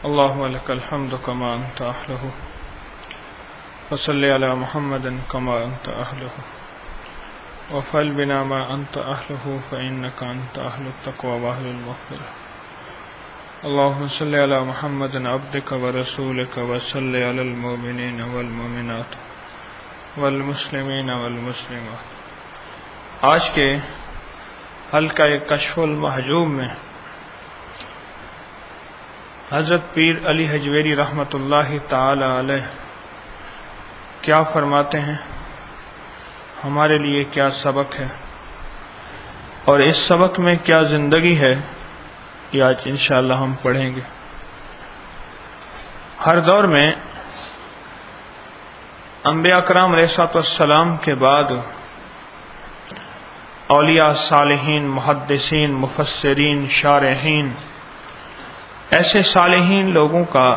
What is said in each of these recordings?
اللهم لك الحمد كما أنت أهله وصل على محمد كما أنت أهله وفعل بنا ما أنت أهله فإنك أنت أهل التقوى وأهل المغفرة. اللهم صل على محمد عبدك ورسولك وصل على المؤمنين والمؤمنات والمسلمین والمسلمات. آج کے حلقہ کشف المحجوب میں حضرت پیر علی حجویری رحمۃ اللہ تعالی علیہ کیا فرماتے ہیں، ہمارے لیے کیا سبق ہے اور اس سبق میں کیا زندگی ہے، یہ آج انشاءاللہ ہم پڑھیں گے. ہر دور میں انبیاء کرام علیہ السلام کے بعد اولیاء صالحین، محدثین، مفسرین، شارحین، ایسے صالحین لوگوں کا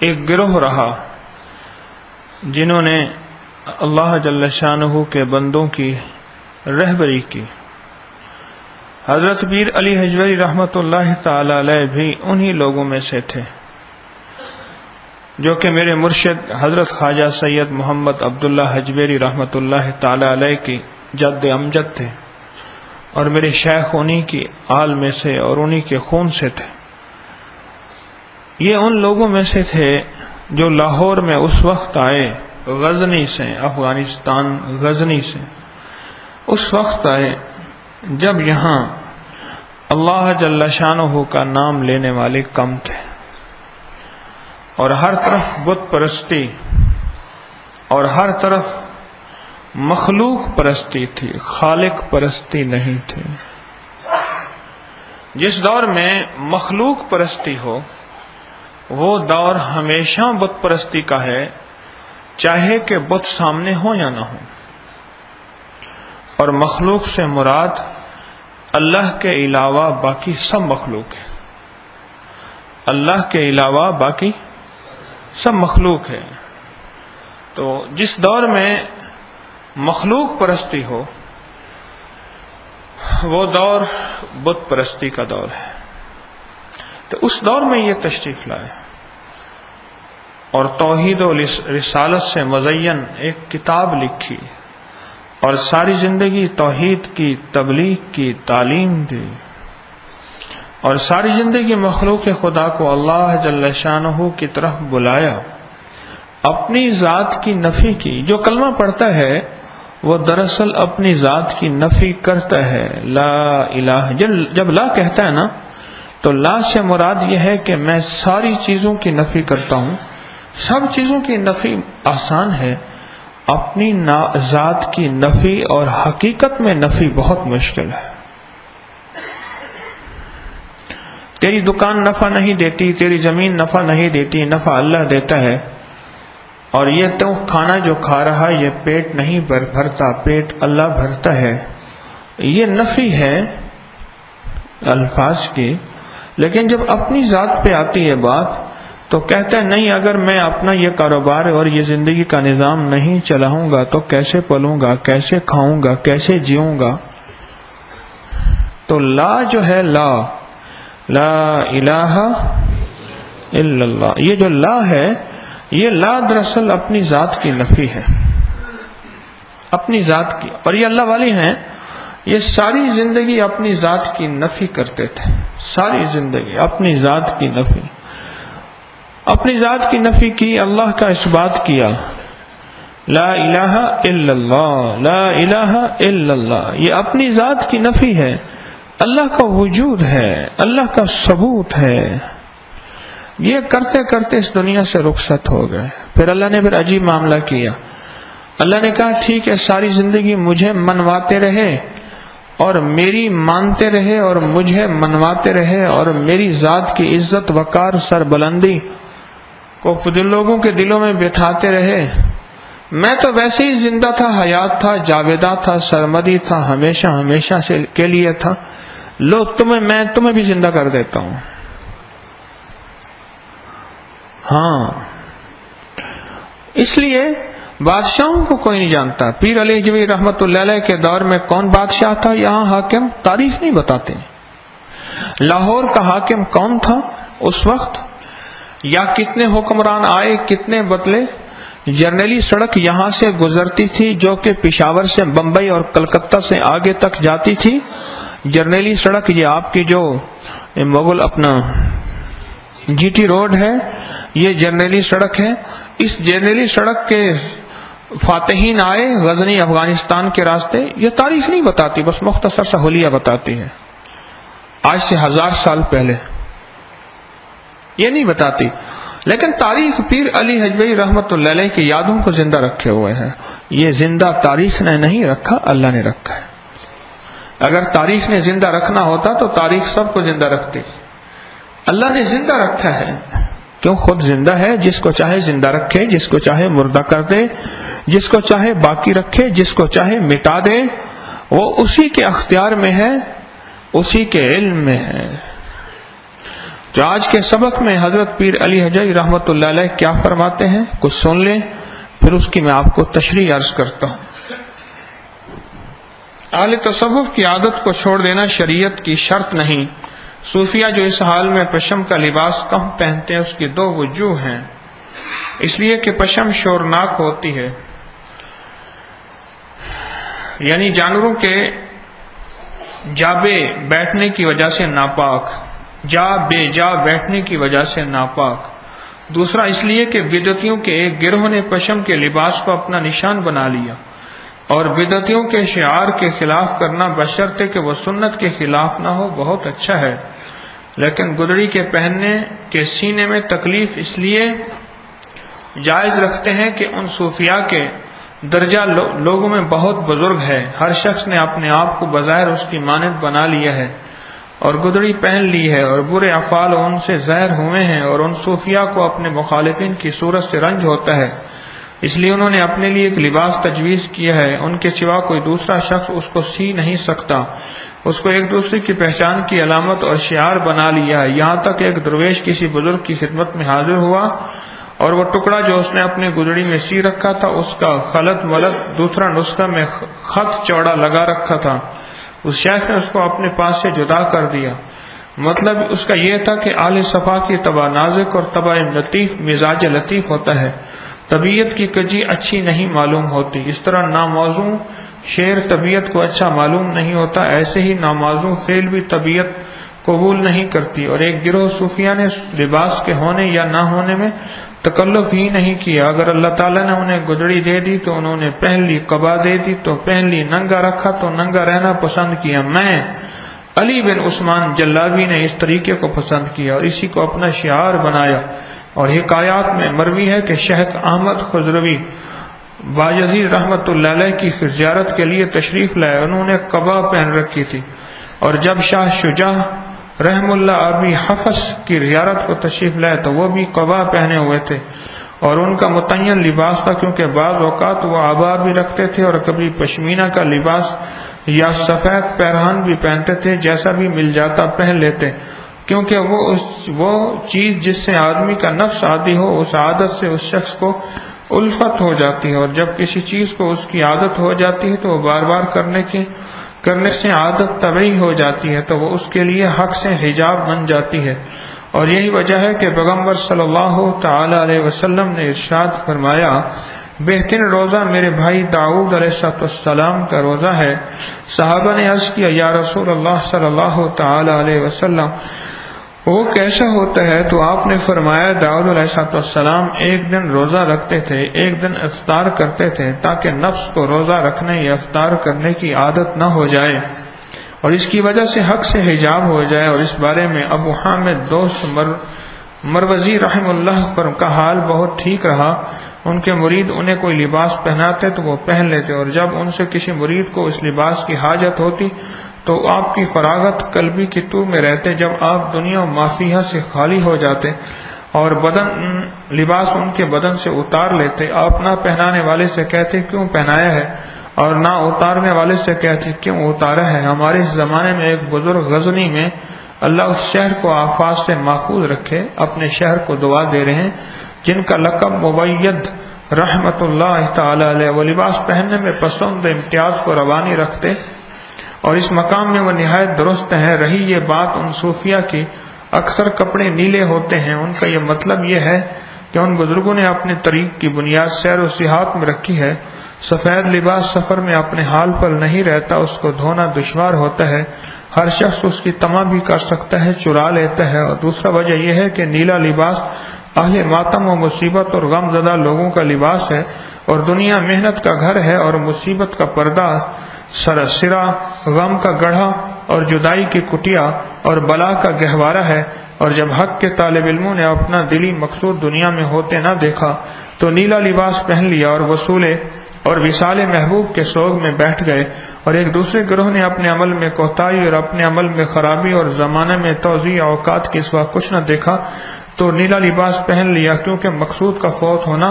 ایک گروہ رہا جنہوں نے اللہ جل شانہ کے بندوں کی رہبری کی. حضرت پیر علی حجویری رحمۃ اللہ تعالی علیہ بھی انہی لوگوں میں سے تھے جو کہ میرے مرشد حضرت خواجہ سید محمد عبداللہ حجویری رحمۃ اللہ تعالی علیہ کی جد امجد تھے، اور میرے شیخ انہی کی آل میں سے اور انہی کے خون سے تھے. یہ ان لوگوں میں سے تھے جو لاہور میں اس وقت آئے، غزنی سے، افغانستان غزنی سے اس وقت آئے جب یہاں اللہ جل شانہ کا نام لینے والے کم تھے اور ہر طرف بت پرستی اور ہر طرف مخلوق پرستی تھی، خالق پرستی نہیں تھی. جس دور میں مخلوق پرستی ہو وہ دور ہمیشہ بت پرستی کا ہے، چاہے کہ بت سامنے ہو یا نہ ہو. اور مخلوق سے مراد اللہ کے علاوہ باقی سب مخلوق ہے. اللہ کے علاوہ باقی سب مخلوق ہے. تو جس دور میں مخلوق پرستی ہو وہ دور بت پرستی کا دور ہے. تو اس دور میں یہ تشریف لائے اور توحید و رسالت سے مزین ایک کتاب لکھی اور ساری زندگی توحید کی تبلیغ کی تعلیم دی اور ساری زندگی مخلوق خدا کو اللہ جل شانہ کی طرف بلایا، اپنی ذات کی نفی کی. جو کلمہ پڑھتا ہے وہ دراصل اپنی ذات کی نفی کرتا ہے. لا الہ، جب لا کہتا ہے نا تو لا سے مراد یہ ہے کہ میں ساری چیزوں کی نفی کرتا ہوں. سب چیزوں کی نفی آسان ہے، اپنی ذات کی نفی اور حقیقت میں نفی بہت مشکل ہے. تیری دکان نفع نہیں دیتی، تیری زمین نفع نہیں دیتی، نفع اللہ دیتا ہے. اور یہ تو کھانا جو کھا رہا یہ پیٹ نہیں بھرتا، پیٹ اللہ بھرتا ہے. یہ نفی ہے الفاظ کی. لیکن جب اپنی ذات پہ آتی ہے بات تو کہتا ہے نہیں، اگر میں اپنا یہ کاروبار اور یہ زندگی کا نظام نہیں چلاؤں گا تو کیسے پلوں گا، کیسے کھاؤں گا، کیسے جیوں گا. تو لا جو ہے لا الہ الا اللہ، یہ جو لا ہے یہ لا دراصل اپنی ذات کی نفی ہے، اپنی ذات کی. اور یہ اللہ والے ہیں، یہ ساری زندگی اپنی ذات کی نفی کرتے تھے. ساری زندگی اپنی ذات کی نفی، اپنی ذات کی نفی کی، اللہ کا اس بات کیا. لا الہ الا اللہ، لا الہ الا اللہ، یہ اپنی ذات کی نفی ہے. اللہ کا وجود ہے، اللہ کا ثبوت ہے. یہ کرتے کرتے اس دنیا سے رخصت ہو گئے. پھر اللہ نے پھر عجیب معاملہ کیا. اللہ نے کہا ٹھیک ہے، ساری زندگی مجھے منواتے رہے اور میری مانتے رہے اور مجھے منواتے رہے اور میری ذات کی عزت وقار سربلندی کو لوگوں کے دلوں میں بٹھاتے رہے. میں تو ویسے ہی زندہ تھا، حیات تھا، جاویدہ تھا، سرمدی تھا، ہمیشہ ہمیشہ سے کے لیے تھا. لو میں تمہیں بھی زندہ کر دیتا ہوں. ہاں، اس لیے بادشاہوں کو کوئی نہیں جانتا. پیر علی حجویری رحمۃ اللہ علیہ کے دور میں کون بادشاہ تھا، یہاں حاکم تاریخ نہیں بتاتے. لاہور کا حاکم کون تھا اس وقت، یا کتنے حکمران آئے کتنے بدلے؟ جرنیلی سڑک یہاں سے گزرتی تھی جو کہ پشاور سے بمبئی اور کلکتہ سے آگے تک جاتی تھی. جرنیلی سڑک یہ آپ کی جو مغل اپنا جی ٹی روڈ ہے، یہ جرنیلی سڑک ہے. اس جرنیلی سڑک کے فاتحین آئے غزنی افغانستان کے راستے. یہ تاریخ نہیں بتاتی، بس مختصر سا حلیہ بتاتی ہے. آج سے 1000 سال پہلے یہ نہیں بتاتی، لیکن تاریخ پیر علی حجویری رحمت اللہ علیہ کی یادوں کو زندہ رکھے ہوئے ہے. یہ زندہ تاریخ نے نہیں رکھا، اللہ نے رکھا ہے. اگر تاریخ نے زندہ رکھنا ہوتا تو تاریخ سب کو زندہ رکھتی. اللہ نے زندہ رکھا ہے کیوں؟ خود زندہ ہے. جس کو چاہے زندہ رکھے، جس کو چاہے مردہ کر دے، جس کو چاہے باقی رکھے، جس کو چاہے مٹا دے. وہ اسی کے اختیار میں ہے، اسی کے علم میں ہے. جو آج کے سبق میں حضرت پیر علی حجویری رحمت اللہ علیہ کیا فرماتے ہیں کچھ سن لیں، پھر اس کی میں آپ کو تشریح عرض کرتا ہوں. اہل تصوف کی عادت کو چھوڑ دینا شریعت کی شرط نہیں. صوفیہ جو اس حال میں پشم کا لباس کم پہنتے ہیں اس کی 2 وجوہ ہیں. اس لیے کہ پشم شورناک ہوتی ہے، یعنی جانوروں کے جابے بیٹھنے کی وجہ سے ناپاک، بے جا بیٹھنے کی وجہ سے ناپاک. دوسرا اس لیے کہ بدعتیوں کے ایک گروہ نے پشم کے لباس کو اپنا نشان بنا لیا، اور بدعتیوں کے شعار کے خلاف کرنا بشرطے کہ وہ سنت کے خلاف نہ ہو بہت اچھا ہے، لیکن گدڑی کے پہننے کے سینے میں تکلیف اس لیے جائز رکھتے ہیں کہ ان صوفیاء کے درجہ لوگوں میں بہت بزرگ ہے. ہر شخص نے اپنے آپ کو بظاہر اس کی مانند بنا لیا ہے اور گدڑی پہن لی ہے، اور برے افعال ان سے ظاہر ہوئے ہیں، اور ان صوفیاء کو اپنے مخالفین کی صورت سے رنج ہوتا ہے. اس لیے انہوں نے اپنے لیے ایک لباس تجویز کیا ہے، ان کے سوا کوئی دوسرا شخص اس کو سی نہیں سکتا. اس کو ایک دوسرے کی پہچان کی علامت اور شعار بنا لیا ہے. یہاں تک ایک درویش کسی بزرگ کی خدمت میں حاضر ہوا اور وہ ٹکڑا جو اس نے اپنے گدڑی میں سی رکھا تھا اس کا غلط ملط دوسرا نسخہ میں خط چوڑا لگا رکھا تھا. اس شیخ نے اس کو اپنے پاس سے جدا کر دیا. مطلب اس کا یہ تھا کہ اہل صفا کی طبع نازک اور طبع لطیف، مزاج لطیف ہوتا ہے، طبیعت کی کجی اچھی نہیں معلوم ہوتی. اس طرح ناموزوں شعر طبیعت کو اچھا معلوم نہیں ہوتا، ایسے ہی ناموزوں فعل بھی طبیعت قبول نہیں کرتی. اور ایک گروہ صوفیہ نے لباس کے ہونے یا نہ ہونے میں تکلف ہی نہیں کیا. اگر اللہ تعالیٰ نے انہیں گدڑی دے دی تو انہوں نے پہن لی، قبا دے دی تو پہن لی، ننگا رکھا تو ننگا رہنا پسند کیا. میں علی بن عثمان جلابی نے اس طریقے کو پسند کیا اور اسی کو اپنا شعار بنایا. اور حکایات میں مروی ہے کہ شیخ احمد خضروی باجزید رحمت اللہ علیہ کی زیارت کے لیے تشریف لائے. انہوں نے قبا پہن رکھی تھی، اور جب شاہ شجاع رحم اللہ عربی حفظ کی زیارت کو تشریف لائے تو وہ بھی قبا پہنے ہوئے تھے، اور ان کا متعین لباس تھا، کیونکہ بعض اوقات وہ آبا بھی رکھتے تھے اور کبھی پشمینہ کا لباس یا سفید پیرہن بھی پہنتے تھے. جیسا بھی مل جاتا پہن لیتے، کیونکہ وہ چیز جس سے آدمی کا نفس عادی ہو اس عادت سے اس شخص کو الفت ہو جاتی ہے، اور جب کسی چیز کو اس کی عادت ہو جاتی ہے تو وہ بار بار کرنے سے عادت طبعی ہو جاتی ہے، تو وہ اس کے لیے حق سے حجاب بن جاتی ہے. اور یہی وجہ ہے کہ پیغمبر صلی اللہ تعالی علیہ وسلم نے ارشاد فرمایا، بہترین روزہ میرے بھائی داؤد علیہ السلام کا روزہ ہے. صحابہ نے عرض کیا، یا رسول اللہ صلی اللہ تعالی علیہ وسلم وہ کیسا ہوتا ہے؟ تو آپ نے فرمایا، داؤد علیہ السلام ایک دن روزہ رکھتے تھے، ایک دن افطار کرتے تھے، تاکہ نفس کو روزہ رکھنے یا افطار کرنے کی عادت نہ ہو جائے اور اس کی وجہ سے حق سے حجاب ہو جائے. اور اس بارے میں ابو حامد دوست مروزی رحم اللہ کا حال بہت ٹھیک رہا. ان کے مرید انہیں کوئی لباس پہناتے تو وہ پہن لیتے، اور جب ان سے کسی مرید کو اس لباس کی حاجت ہوتی تو آپ کی فراغت قلبی کی تو میں رہتے. جب آپ دنیا و مافیہ سے خالی ہو جاتے اور لباس ان کے بدن سے اتار لیتے، آپ نہ پہنانے والے سے کہتے کیوں پہنایا ہے، اور نہ اتارنے والے سے کہتے کیوں اتارا ہے. ہمارے اس زمانے میں ایک بزرگ غزنی میں، اللہ اس شہر کو آفات سے محفوظ رکھے، اپنے شہر کو دعا دے رہے ہیں، جن کا لقب مبید رحمت اللہ تعالی علیہ، وہ لباس پہننے میں پسند امتیاز کو روانی رکھتے اور اس مقام میں وہ نہایت درست ہے۔ رہی یہ بات ان صوفیہ کی اکثر کپڑے نیلے ہوتے ہیں، ان کا یہ مطلب یہ ہے کہ ان بزرگوں نے اپنے طریق کی بنیاد سیر و سیاحت میں رکھی ہے۔ سفید لباس سفر میں اپنے حال پر نہیں رہتا، اس کو دھونا دشوار ہوتا ہے، ہر شخص اس کی طمع بھی کر سکتا ہے، چرا لیتا ہے۔ اور دوسرا وجہ یہ ہے کہ نیلا لباس اہل ماتم و مصیبت اور غم زدہ لوگوں کا لباس ہے، اور دنیا محنت کا گھر ہے اور مصیبت کا پردہ، سرا غم کا گڑھا اور جدائی کی کٹیا اور بلا کا گہوارہ ہے۔ اور جب حق کے طالب علموں نے اپنا دلی مقصود دنیا میں ہوتے نہ دیکھا تو نیلا لباس پہن لیا اور وصولے اور وصال محبوب کے سوگ میں بیٹھ گئے، اور ایک دوسرے گروہ نے اپنے عمل میں کوتاہی اور اپنے عمل میں خرابی اور زمانے میں توزیع اوقات کے سوا کچھ نہ دیکھا تو نیلا لباس پہن لیا، کیونکہ مقصود کا فوت ہونا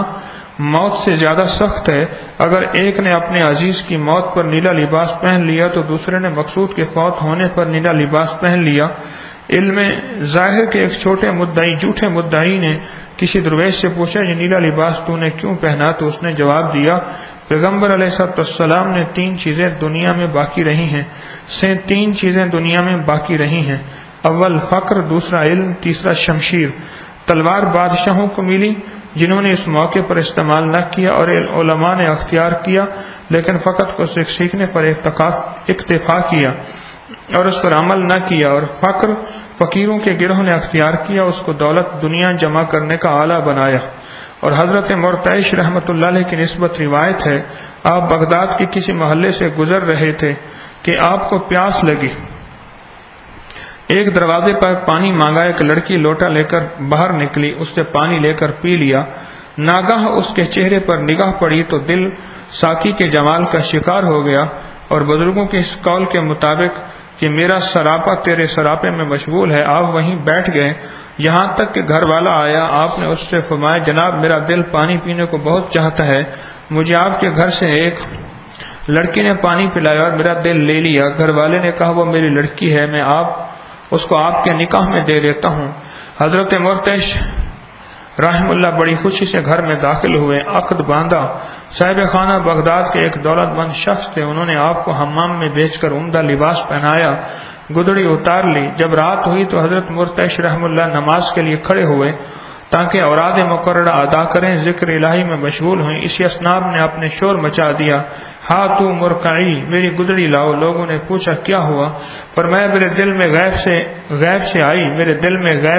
موت سے زیادہ سخت ہے۔ اگر ایک نے اپنے عزیز کی موت پر نیلا لباس پہن لیا تو دوسرے نے مقصود کے فوت ہونے پر نیلا لباس پہن لیا۔ علم ظاہر کے ایک جھوٹے مدعی نے کسی درویش سے پوچھا یہ نیلا لباس تو نے کیوں پہنا؟ تو اس نے جواب دیا پیغمبر علیہ السلام نے تین چیزیں دنیا میں باقی رہی ہیں، اول فقر، دوسرا علم، تیسرا شمشیر۔ تلوار بادشاہوں کو ملی جنہوں نے اس موقع پر استعمال نہ کیا، اور علماء نے اختیار کیا لیکن فقط کو سیکھنے پر اکتفا کیا اور اس پر عمل نہ کیا، اور فقر فقیروں کے گروہ نے اختیار کیا، اس کو دولت دنیا جمع کرنے کا آلہ بنایا۔ اور حضرت مرتعش رحمۃ اللہ علیہ کی نسبت روایت ہے، آپ بغداد کے کسی محلے سے گزر رہے تھے کہ آپ کو پیاس لگی، ایک دروازے پر پانی مانگا، ایک لڑکی لوٹا لے کر باہر نکلی، اس سے پانی لے کر پی لیا، ناگاہ اس کے چہرے پر نگاہ پڑی تو دل ساقی کے جمال کا شکار ہو گیا، اور بزرگوں کے اس قول کے مطابق کہ میرا سراپا تیرے سراپے میں مشغول ہے، آپ وہیں بیٹھ گئے، یہاں تک کہ گھر والا آیا، آپ نے اس سے فرمایا جناب میرا دل پانی پینے کو بہت چاہتا ہے، مجھے آپ کے گھر سے ایک لڑکی نے پانی پلایا اور میرا دل لے لیا۔ گھر والے نے کہا وہ میری لڑکی ہے، میں اس کو آپ کے نکاح میں دے دیتا ہوں۔ حضرت مرتعش رحم اللہ بڑی خوشی سے گھر میں داخل ہوئے، عقد باندھا۔ صاحب خانہ بغداد کے ایک دولت مند شخص تھے، انہوں نے آپ کو حمام میں بیچ کر عمدہ لباس پہنایا، گدڑی اتار لی۔ جب رات ہوئی تو حضرت مرتعش رحم اللہ نماز کے لیے کھڑے ہوئے تاکہ اوراد مقررہ ادا کریں، ذکر الہی میں مشغول ہوئیں۔ اسی اسناب نے اپنے شور مچا دیا، ہاتھو مرکعی، میری گدڑی لاؤ۔ لوگوں نے پوچھا کیا ہوا؟ فرمایا میرے دل میں غیب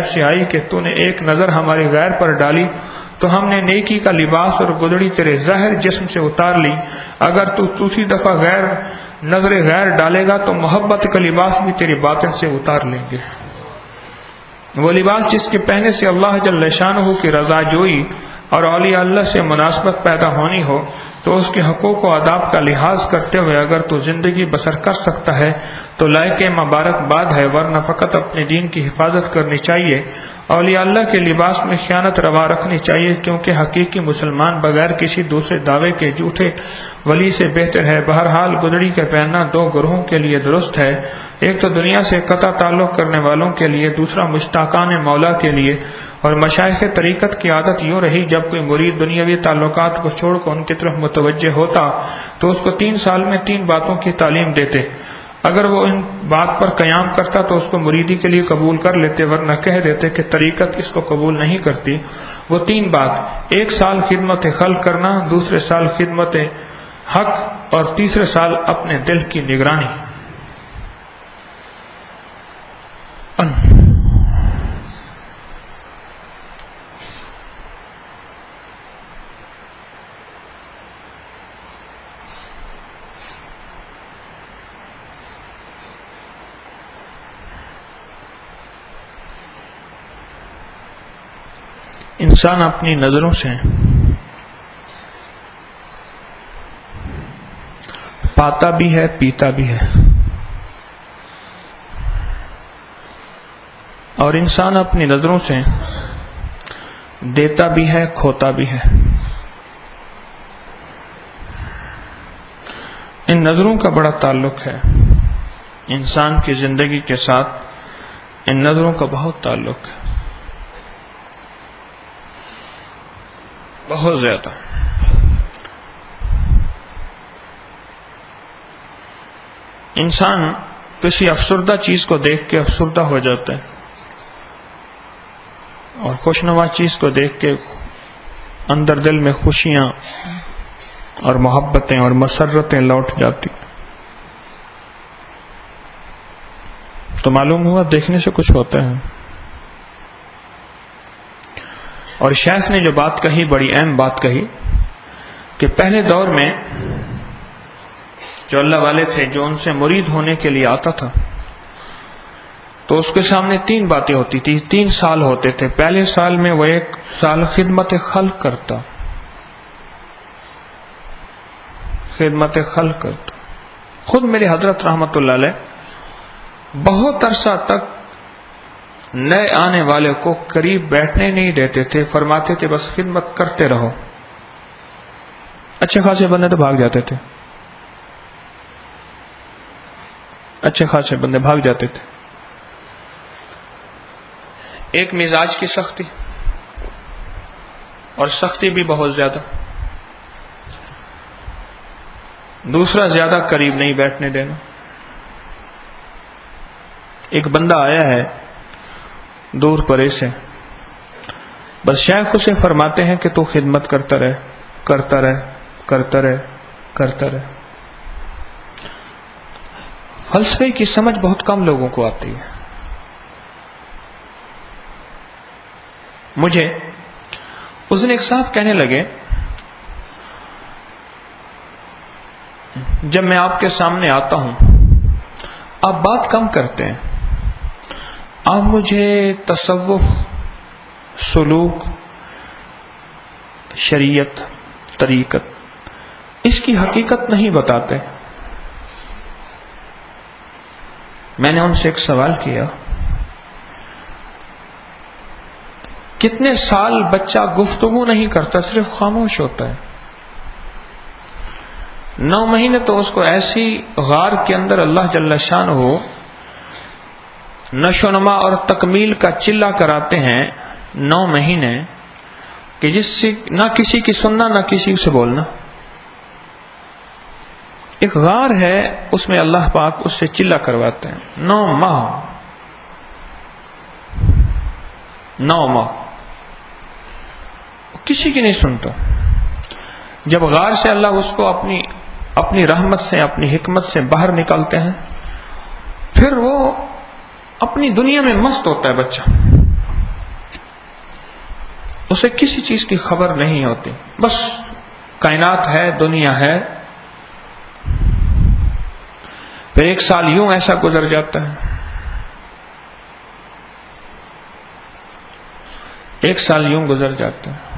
سے آئی کہ تو نے ایک نظر ہماری غیر پر ڈالی تو ہم نے نیکی کا لباس اور گدڑی تیرے ظاہر جسم سے اتار لی، اگر تو دوسری دفعہ نظر غیر ڈالے گا تو محبت کا لباس بھی تیری باطن سے اتار لیں گے۔ وہ لباس جس کے پہنے سے اللہ جل شانہ کی رضا جوئی اور اولیاء اللہ سے مناسبت پیدا ہونی ہو تو اس کے حقوق و آداب کا لحاظ کرتے ہوئے اگر تو زندگی بسر کر سکتا ہے تو لائق مبارکباد ہے، ورنہ فقط اپنے دین کی حفاظت کرنی چاہیے۔ اولیاء اللہ کے لباس میں خیانت روا رکھنی چاہیے، کیونکہ حقیقی مسلمان بغیر کسی دوسرے دعوے کے جھوٹے ولی سے بہتر ہے۔ بہرحال گدڑی کا پہننا دو گروہوں کے لیے درست ہے، ایک تو دنیا سے قطع تعلق کرنے والوں کے لیے، دوسرا مشتاقان مولا کے لیے۔ اور مشائخ طریقت کی عادت یوں رہی، جب کوئی مرید دنیاوی تعلقات کو چھوڑ کر ان کی طرف متوجہ ہوتا تو اس کو 3 سال میں 3 باتوں کی تعلیم دیتے، اگر وہ ان بات پر قیام کرتا تو اس کو مریدی کے لیے قبول کر لیتے، ورنہ کہہ دیتے کہ طریقت اس کو قبول نہیں کرتی۔ وہ 3 بات، 1 سال خدمت خلق کرنا، دوسرے سال خدمت حق، اور تیسرے سال اپنے دل کی نگرانی۔ انسان اپنی نظروں سے پاتا بھی ہے، پیتا بھی ہے، اور انسان اپنی نظروں سے دیتا بھی ہے، کھوتا بھی ہے۔ ان نظروں کا بڑا تعلق ہے انسان کی زندگی کے ساتھ، ان نظروں کا بہت تعلق ہے، بہت زیادہ۔ انسان کسی افسردہ چیز کو دیکھ کے افسردہ ہو جاتا ہے اور خوشنما چیز کو دیکھ کے اندر دل میں خوشیاں اور محبتیں اور مسرتیں لوٹ جاتی. تو معلوم ہوا دیکھنے سے کچھ ہوتا ہے. اور شیخ نے جو بات کہی بڑی اہم بات کہی کہ پہلے دور میں جو اللہ والے تھے جو ان سے مرید ہونے کے لیے آتا تھا تو اس کے سامنے 3 باتیں ہوتی تھی. 3 سال ہوتے تھے. پہلے سال میں وہ 1 سال خدمت خلق کرتا. خود میرے حضرت رحمت اللہ علیہ بہت عرصہ تک نئے آنے والے کو قریب بیٹھنے نہیں دیتے تھے. فرماتے تھے بس خدمت کرتے رہو. اچھے خاصے بندے تو بھاگ جاتے تھے. اچھے خاصے بندے بھاگ جاتے تھے. ایک مزاج کی سختی اور سختی بھی بہت زیادہ. دوسرا زیادہ قریب نہیں بیٹھنے دینا. ایک بندہ آیا ہے دور پرے سے, بس شیخ اسے فرماتے ہیں کہ تو خدمت کرتا رہے کرتا رہے کرتا رہے کرتا رہے. فلسفے کی سمجھ بہت کم لوگوں کو آتی ہے. مجھے اس دن ایک صاحب کہنے لگے جب میں آپ کے سامنے آتا ہوں آپ بات کم کرتے ہیں, آپ مجھے تصوف, سلوک, شریعت, طریقت اس کی حقیقت نہیں بتاتے. میں نے ان سے ایک سوال کیا کتنے سال بچہ گفتگو نہیں کرتا صرف خاموش ہوتا ہے. 9 مہینے تو اس کو ایسی غار کے اندر اللہ جل شانہ نشو نما اور تکمیل کا چلہ کراتے ہیں 9 مہینے کہ جس سے نہ کسی کی سننا نہ کسی سے بولنا. ایک غار ہے اس میں اللہ پاک اس سے چلہ کرواتے ہیں 9 ماہ. 9 ماہ کسی کی نہیں سنتا. جب غار سے اللہ اس کو اپنی رحمت سے اپنی حکمت سے باہر نکالتے ہیں پھر وہ اپنی دنیا میں مست ہوتا ہے بچہ. اسے کسی چیز کی خبر نہیں ہوتی, بس کائنات ہے, دنیا ہے. پھر 1 سال یوں ایسا گزر جاتا ہے, 1 سال یوں گزر جاتا ہے.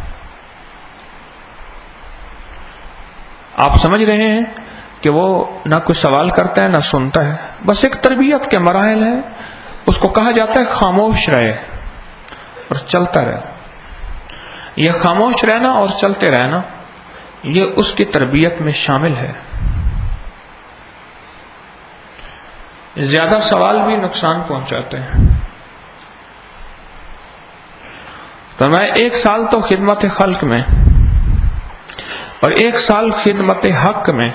آپ سمجھ رہے ہیں کہ وہ نہ کوئی سوال کرتا ہے نہ سنتا ہے, بس ایک تربیت کے مراحل ہے. اس کو کہا جاتا ہے خاموش رہے اور چلتا رہے. یہ خاموش رہنا اور چلتے رہنا یہ اس کی تربیت میں شامل ہے. زیادہ سوال بھی نقصان پہنچاتے ہیں. تو میں 1 سال تو خدمت خلق میں اور 1 سال خدمت حق میں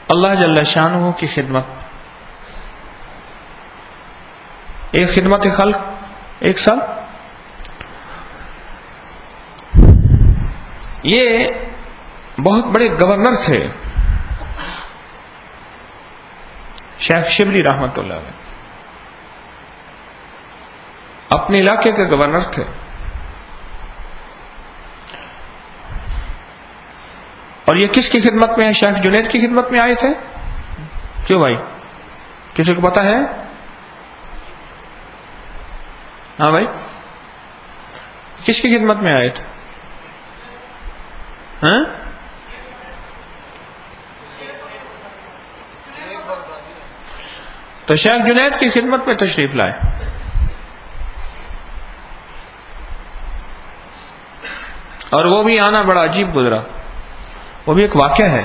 اللہ جل شانہ کی خدمت. ایک خدمت خلق 1 سال. یہ بہت بڑے گورنر تھے شیخ شبلی رحمت اللہ علیہ, اپنے علاقے کے گورنر تھے. اور یہ کس کی خدمت میں ہے؟ شیخ جنید کی خدمت میں آئے تھے. کیوں بھائی, کسی کو پتا ہے؟ ہاں بھائی, کس کی خدمت میں آئے تھے؟ ہاں تو شیخ جنید کی خدمت میں تشریف لائے. اور وہ بھی آنا بڑا عجیب گزرا. وہ بھی ایک واقعہ ہے.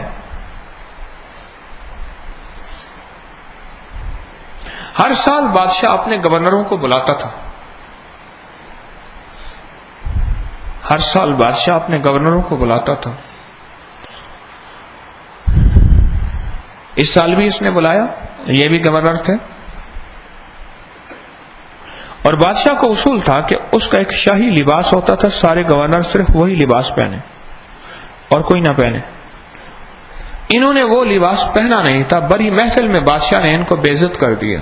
ہر سال بادشاہ اپنے گورنروں کو بلاتا تھا. ہر سال بادشاہ اپنے گورنروں کو بلاتا تھا. اس سال بھی اس نے بلایا، یہ بھی گورنر تھے، اور بادشاہ کو اصول تھا کہ اس کا ایک شاہی لباس ہوتا تھا، سارے گورنر صرف وہی لباس پہنے اور کوئی نہ پہنے۔ انہوں نے وہ لباس پہنا نہیں تھا، بڑی محفل میں بادشاہ نے ان کو بے عزت کر دیا۔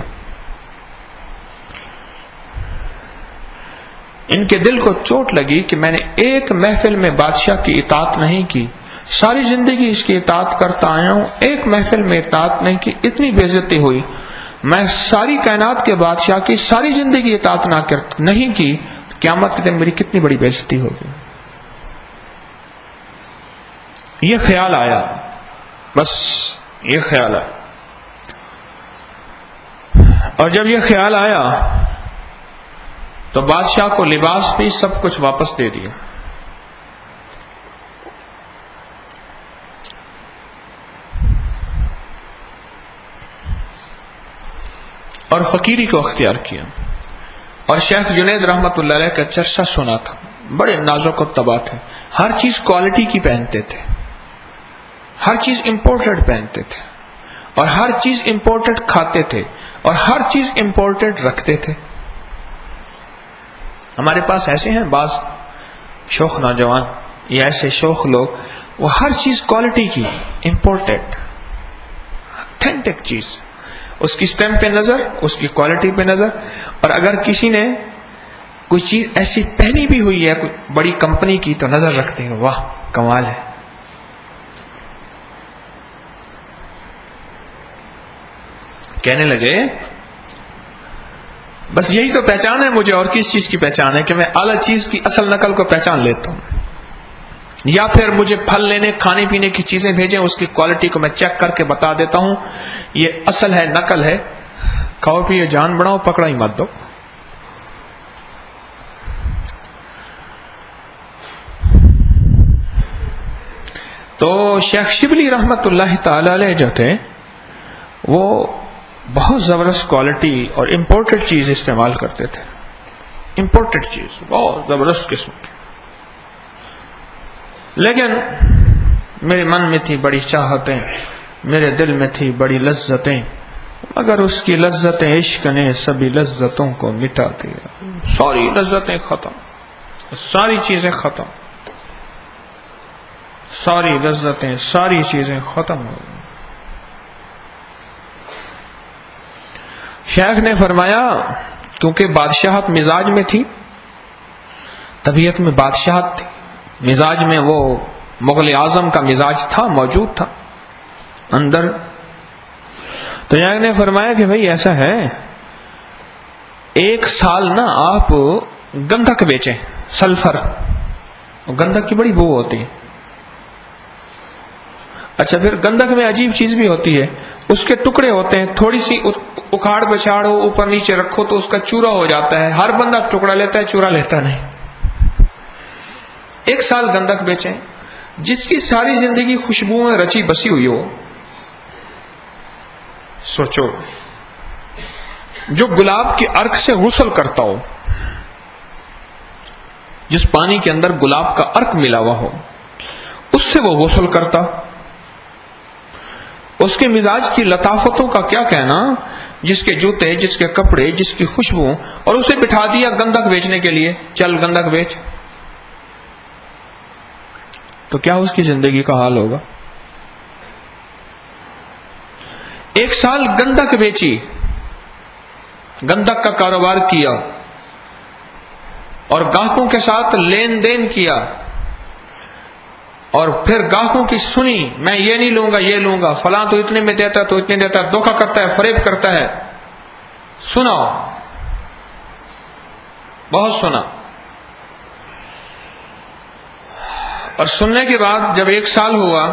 ان کے دل کو چوٹ لگی کہ میں نے ایک محفل میں بادشاہ کی اطاعت نہیں کی، ساری زندگی اس کی اطاعت کرتا آیا ہوں، ایک محفل میں اطاعت نہیں کی، اتنی بے عزتی ہوئی۔ میں ساری کائنات کے بادشاہ کی ساری زندگی اطاعت نہیں کی، قیامت کے دن میری کتنی بڑی بے عزتی ہوگی۔ یہ خیال آیا، بس یہ خیال آیا، اور جب یہ خیال آیا تو بادشاہ کو لباس بھی سب کچھ واپس دے دیا۔ اور فقیری کو اختیار کیا، اور شیخ جنید رحمت اللہ علیہ کا چرچا سنا تھا، بڑے نازک و طبع تھے، ہر چیز کوالٹی کی پہنتے تھے، ہر چیز امپورٹڈ پہنتے تھے، اور ہر چیز امپورٹڈ کھاتے تھے، اور ہر چیز امپورٹڈ رکھتے تھے۔ ہمارے پاس ایسے ہیں بعض شوخ نوجوان یا ایسے شوخ لوگ، وہ ہر چیز کوالٹی کی، امپورٹڈ، اتھینٹک چیز، اس کی سٹیمپ پہ نظر، اس کی کوالٹی پہ نظر، اور اگر کسی نے کوئی چیز ایسی پہنی بھی ہوئی ہے کوئی بڑی کمپنی کی تو نظر رکھتے ہیں، واہ کمال ہے۔ کہنے لگے بس یہی تو پہچان ہے مجھے، اور کس چیز کی پہچان ہے کہ میں اعلی چیز کی اصل نقل کو پہچان لیتا ہوں، یا پھر مجھے پھل لینے کھانے پینے کی چیزیں بھیجیں، اس کی کوالٹی کو میں چیک کر کے بتا دیتا ہوں یہ اصل ہے نقل ہے، کھاؤ پیو جان بڑھاؤ پکڑا ہی مت دو۔ تو شیخ شبلی رحمت اللہ تعالی علیہ جو تھے وہ بہت زبردست کوالٹی اور امپورٹڈ چیز استعمال کرتے تھے، امپورٹڈ چیز بہت زبردست قسم کی، لیکن میرے من میں تھی بڑی چاہتیں، میرے دل میں تھی بڑی لذتیں، مگر اس کی لذت عشق نے سبھی لذتوں کو مٹا دیا، ساری لذتیں ختم، ساری چیزیں ختم، ساری لذتیں ساری چیزیں ختم ہو گئی۔ شیخ نے فرمایا کیونکہ بادشاہت مزاج میں تھی، طبیعت میں بادشاہت تھی، مزاج میں وہ مغل اعظم کا مزاج تھا، موجود تھا اندر۔ تو شیخ نے فرمایا کہ بھئی ایسا ہے، ایک سال نا آپ گندھک بیچیں، سلفر، گندھک کی بڑی بو ہوتی ہے۔ اچھا پھر گندھک میں عجیب چیز بھی ہوتی ہے، اس کے ٹکڑے ہوتے ہیں، تھوڑی سی اکھاڑ بچھاڑو اوپر نیچے رکھو تو اس کا چورا ہو جاتا ہے، ہر بندہ ٹکڑا لیتا ہے چورا لیتا نہیں۔ ایک سال گندھک بیچیں، جس کی ساری زندگی خوشبو میں رچی بسی ہوئی ہو، سوچو جو گلاب کے عرق سے غسل کرتا ہو، جس پانی کے اندر گلاب کا عرق ملا ہوا ہو، اس سے وہ غسل کرتا، اس کے مزاج کی لطافتوں کا کیا کہنا، جس کے جوتے، جس کے کپڑے، جس کی خوشبو، اور اسے بٹھا دیا گندھک بیچنے کے لیے، چل گندھک بیچ، تو کیا اس کی زندگی کا حال ہوگا؟ ایک سال گندھک بیچی، گندھک کا کاروبار کیا، اور گاہکوں کے ساتھ لین دین کیا، اور پھر گاہکوں کی سنی، میں یہ نہیں لوں گا یہ لوں گا، فلاں تو اتنے میں دیتا تو اتنے دیتا، دھوکہ کرتا ہے، فریب کرتا ہے، سنا بہت سنا، اور سننے کے بعد جب ایک سال ہوا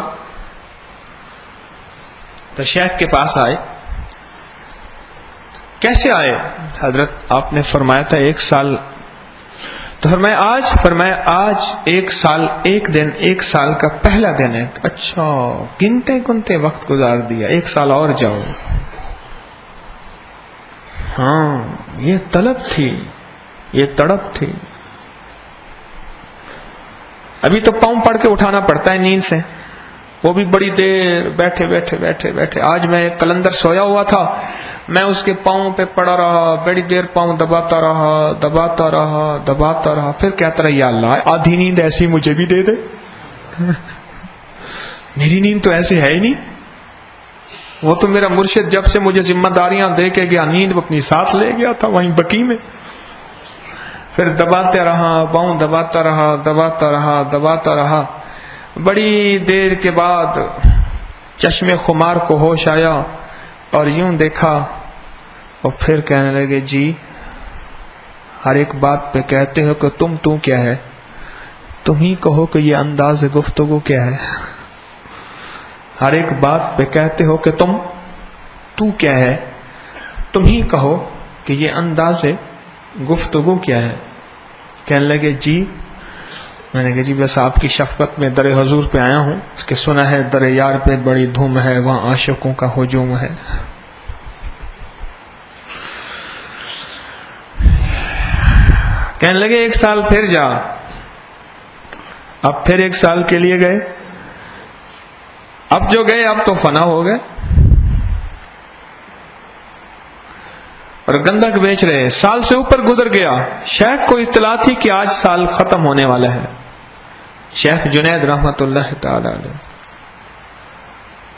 تو شیخ کے پاس آئے۔ کیسے آئے حضرت؟ آپ نے فرمایا تھا ایک سال، تو فرمایا آج ایک سال، ایک دن ایک سال کا پہلا دن ہے۔ اچھا، گنتے گنتے وقت گزار دیا، ایک سال اور جاؤ۔ ہاں یہ طلب تھی، یہ تڑپ تھی۔ ابھی تو پاؤں پڑ کے اٹھانا پڑتا ہے نیند سے، وہ بھی بڑی دیر بیٹھے بیٹھے بیٹھے بیٹھے. آج میں ایک کلندر سویا ہوا تھا, میں اس کے پاؤں پہ پڑا رہا, بڑی دیر پاؤں دباتا رہا دباتا رہا دباتا رہا, پھر کہتا رہا یا اللہ آدھی نیند ایسی مجھے بھی دے دے. میری نیند تو ایسے ہے ہی نہیں. وہ تو میرا مرشد جب سے مجھے ذمہ داریاں دے کے گیا, نیند اپنی ساتھ لے گیا تھا وہیں بقی میں. پھر دباتے رہا, پاؤں دباتا رہا دباتا رہا دباتا رہا. بڑی دیر کے بعد چشمے خمار کو ہوش آیا اور یوں دیکھا, اور پھر کہنے لگے جی ہر ایک بات پہ کہتے ہو کہ تو کیا ہے, تم ہی کہو کہ یہ انداز گفتگو کیا ہے. ہر ایک بات پہ کہتے ہو کہ تو کیا ہے, تم ہی کہو کہ یہ انداز گفتگو کیا ہے. کہنے لگے جی, میں نے کہا جی بس آپ کی شفقت میں در حضور پہ آیا ہوں, اس کے سنا ہے در یار پہ بڑی دھوم ہے, وہاں عاشقوں کا ہجوم ہے. کہنے لگے 1 سال پھر جا. اب پھر 1 سال کے لیے گئے. اب جو گئے اب تو فنا ہو گئے اور گندک بیچ رہے. سال سے اوپر گزر گیا. شیخ کو اطلاع تھی کہ آج سال ختم ہونے والا ہے. شیخ جنید رحمت اللہ تعالی علیہ,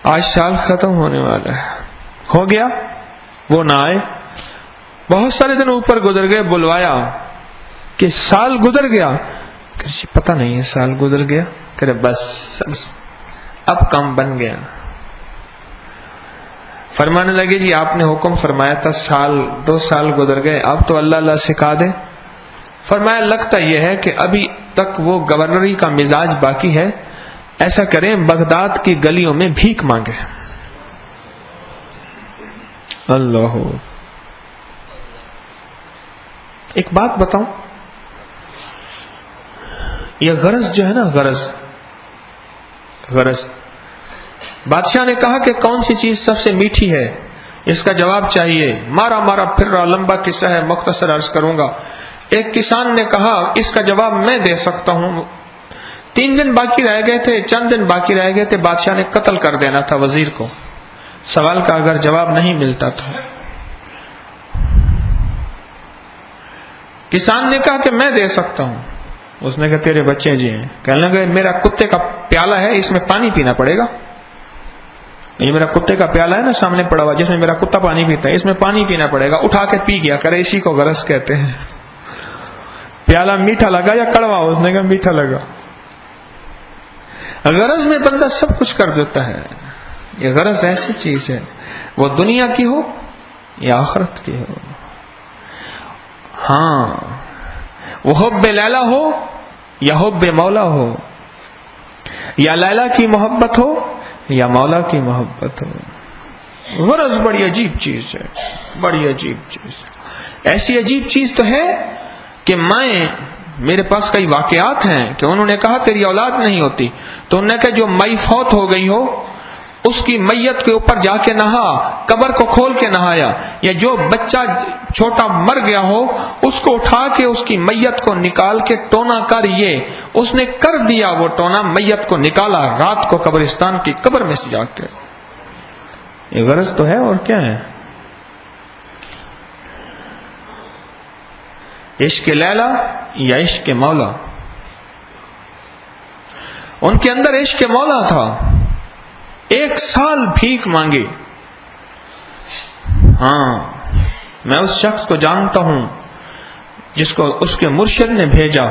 آج سال ختم ہونے والا ہے. ہو گیا, وہ نہ آئے. بہت سارے دن اوپر گزر گئے. بلوایا کہ سال گزر گیا, کہ پتہ نہیں ہے سال گزر گیا. کہ بس اب کام بن گیا. فرمانے لگے جی آپ نے حکم فرمایا تھا 2 سال گزر گئے, اب تو اللہ اللہ سکھا دے. فرمایا لگتا یہ ہے کہ ابھی تک وہ گورنری کا مزاج باقی ہے, ایسا کریں بغداد کی گلیوں میں بھیک مانگے. اللہ. ایک بات بتاؤں, یہ غرض جو ہے نا, غرض بادشاہ نے کہا کہ کون سی چیز سب سے میٹھی ہے, اس کا جواب چاہیے. مارا پھر رہا, لمبا قصہ ہے, مختصر عرض کروں گا. ایک کسان نے کہا اس کا جواب میں دے سکتا ہوں. 3 دن باقی رہ گئے تھے, چند دن باقی رہ گئے تھے, بادشاہ نے قتل کر دینا تھا وزیر کو. سوال کا اگر جواب نہیں ملتا تو کسان نے کہا کہ میں دے سکتا ہوں. اس نے کہا تیرے بچے جی ہیں. کہنے لگے میرا کتے کا پیالہ ہے, اس میں پانی پینا پڑے گا. یہ میرا کتے کا پیالہ ہے نا سامنے پڑا ہوا, جس میں میرا کتا پانی پیتا ہے, اس میں پانی پینا پڑے گا. اٹھا کے پی گیا. کرے اسی کو غرض کہتے ہیں. پیالہ میٹھا لگا یا کڑوا؟ اس نے کہا میٹھا لگا. غرض میں بندہ سب کچھ کر دیتا ہے. یہ غرض ایسی چیز ہے, وہ دنیا کی ہو یا آخرت کی ہو. ہاں, وہ حب لیلا ہو یا حب مولا ہو, یا لیلا کی محبت ہو یا مولا کی محبت ہو. غرض بڑی عجیب چیز ہے, بڑی عجیب چیز. ایسی عجیب چیز تو ہے کہ میرے پاس کئی واقعات ہیں کہ انہوں نے کہا تیری اولاد نہیں ہوتی, تو انہوں نے کہا جو مئی فوت ہو گئی ہو اس کی میت کے اوپر جا کے نہا, قبر کو کھول کے نہایا. یا جو بچہ چھوٹا مر گیا ہو اس کو اٹھا کے اس کی میت کو نکال کے ٹونا کر, یہ اس نے کر دیا. وہ ٹونا میت کو نکالا رات کو قبرستان کی قبر میں سے جا کے. یہ غرض تو ہے اور کیا ہے. عشق لیلا یا عشق مولا. ان کے اندر عشق مولا تھا. 1 سال بھیک مانگی. ہاں, میں اس شخص کو جانتا ہوں جس کو اس کے مرشد نے بھیجا,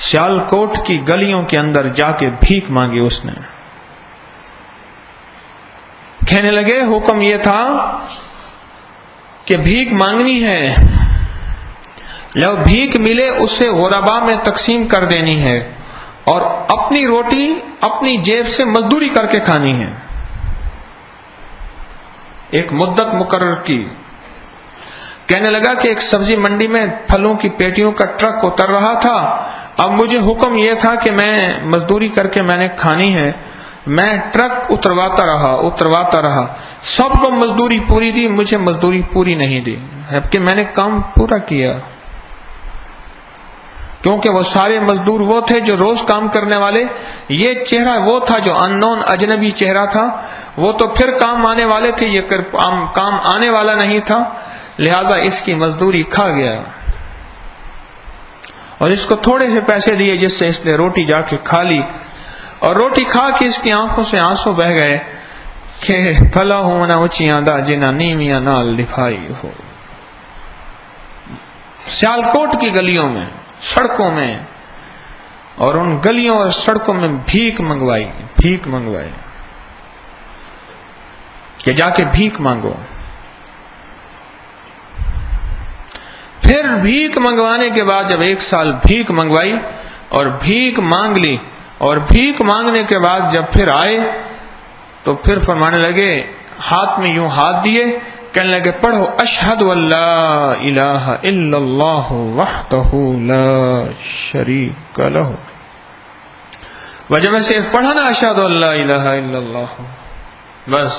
سیال کوٹ کی گلیوں کے اندر جا کے بھیک مانگی اس نے. کہنے لگے حکم یہ تھا کہ بھیک مانگنی ہے, لو بھیک ملے اسے غربا میں تقسیم کر دینی ہے, اور اپنی روٹی اپنی جیب سے مزدوری کر کے کھانی ہے. ایک مدت مقرر کی. کہنے لگا کہ ایک سبزی منڈی میں پھلوں کی پیٹیوں کا ٹرک اتر رہا تھا. اب مجھے حکم یہ تھا کہ میں مزدوری کر کے میں نے کھانی ہے. میں ٹرک اترواتا رہا. سب کو مزدوری پوری دی, مجھے مزدوری پوری نہیں دی, جبکہ میں نے کام پورا کیا. کیونکہ وہ سارے مزدور وہ تھے جو روز کام کرنے والے، یہ چہرہ وہ تھا جو ان نون اجنبی چہرہ تھا، وہ تو پھر کام آنے والے تھے، یہ کام آنے والا نہیں تھا، لہذا اس کی مزدوری کھا گیا اور اس کو تھوڑے سے پیسے دیے جس سے اس نے روٹی جا کے کھا لی، اور روٹی کھا کے اس کی آنکھوں سے آنسو بہ گئے کہ بھلا ہونا اونچیاں دا جنا نیویاں نال دفائی ہو۔ سیالکوٹ کی گلیوں میں، سڑکوں میں، اور ان گلیوں اور سڑکوں میں بھیک منگوائی کہ جا کے بھیک مانگو۔ پھر بھیک منگوانے کے بعد جب 1 سال بھیک منگوائی اور بھیک مانگ لی، اور بھیک مانگنے کے بعد جب پھر آئے تو پھر فرمانے لگے، ہاتھ میں یوں ہاتھ دیے، کہنے لگے پڑھو اشہد اللہ الہ الا اللہ وحدہ لا شریک لہ۔ وجہ میں سے پڑھا نا اشہد اللہ الہ الا اللہ، بس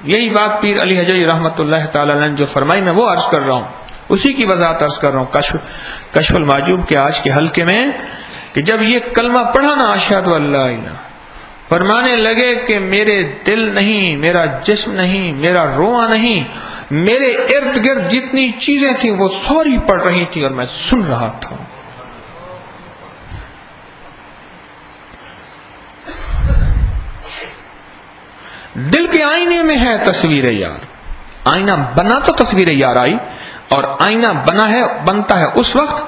یہی بات پیر علی حجوی رحمۃ اللہ تعالی علیہ نے جو فرمائی میں وہ عرض کر رہا ہوں، اسی کی وضاحت عرض کر رہا ہوں کشف المعجوب کے آج کے حلقے میں، کہ جب یہ کلمہ پڑھا نا اشہد اللہ الہ، فرمانے لگے کہ میرے دل نہیں، میرا جسم نہیں، میرا رواں نہیں، میرے ارد گرد جتنی چیزیں تھیں وہ سوری پڑ رہی تھی اور میں سن رہا تھا۔ دل کے آئینے میں ہے تصویر یار، آئینہ بنا تو تصویر یار آئی، اور آئینہ بنتا ہے اس وقت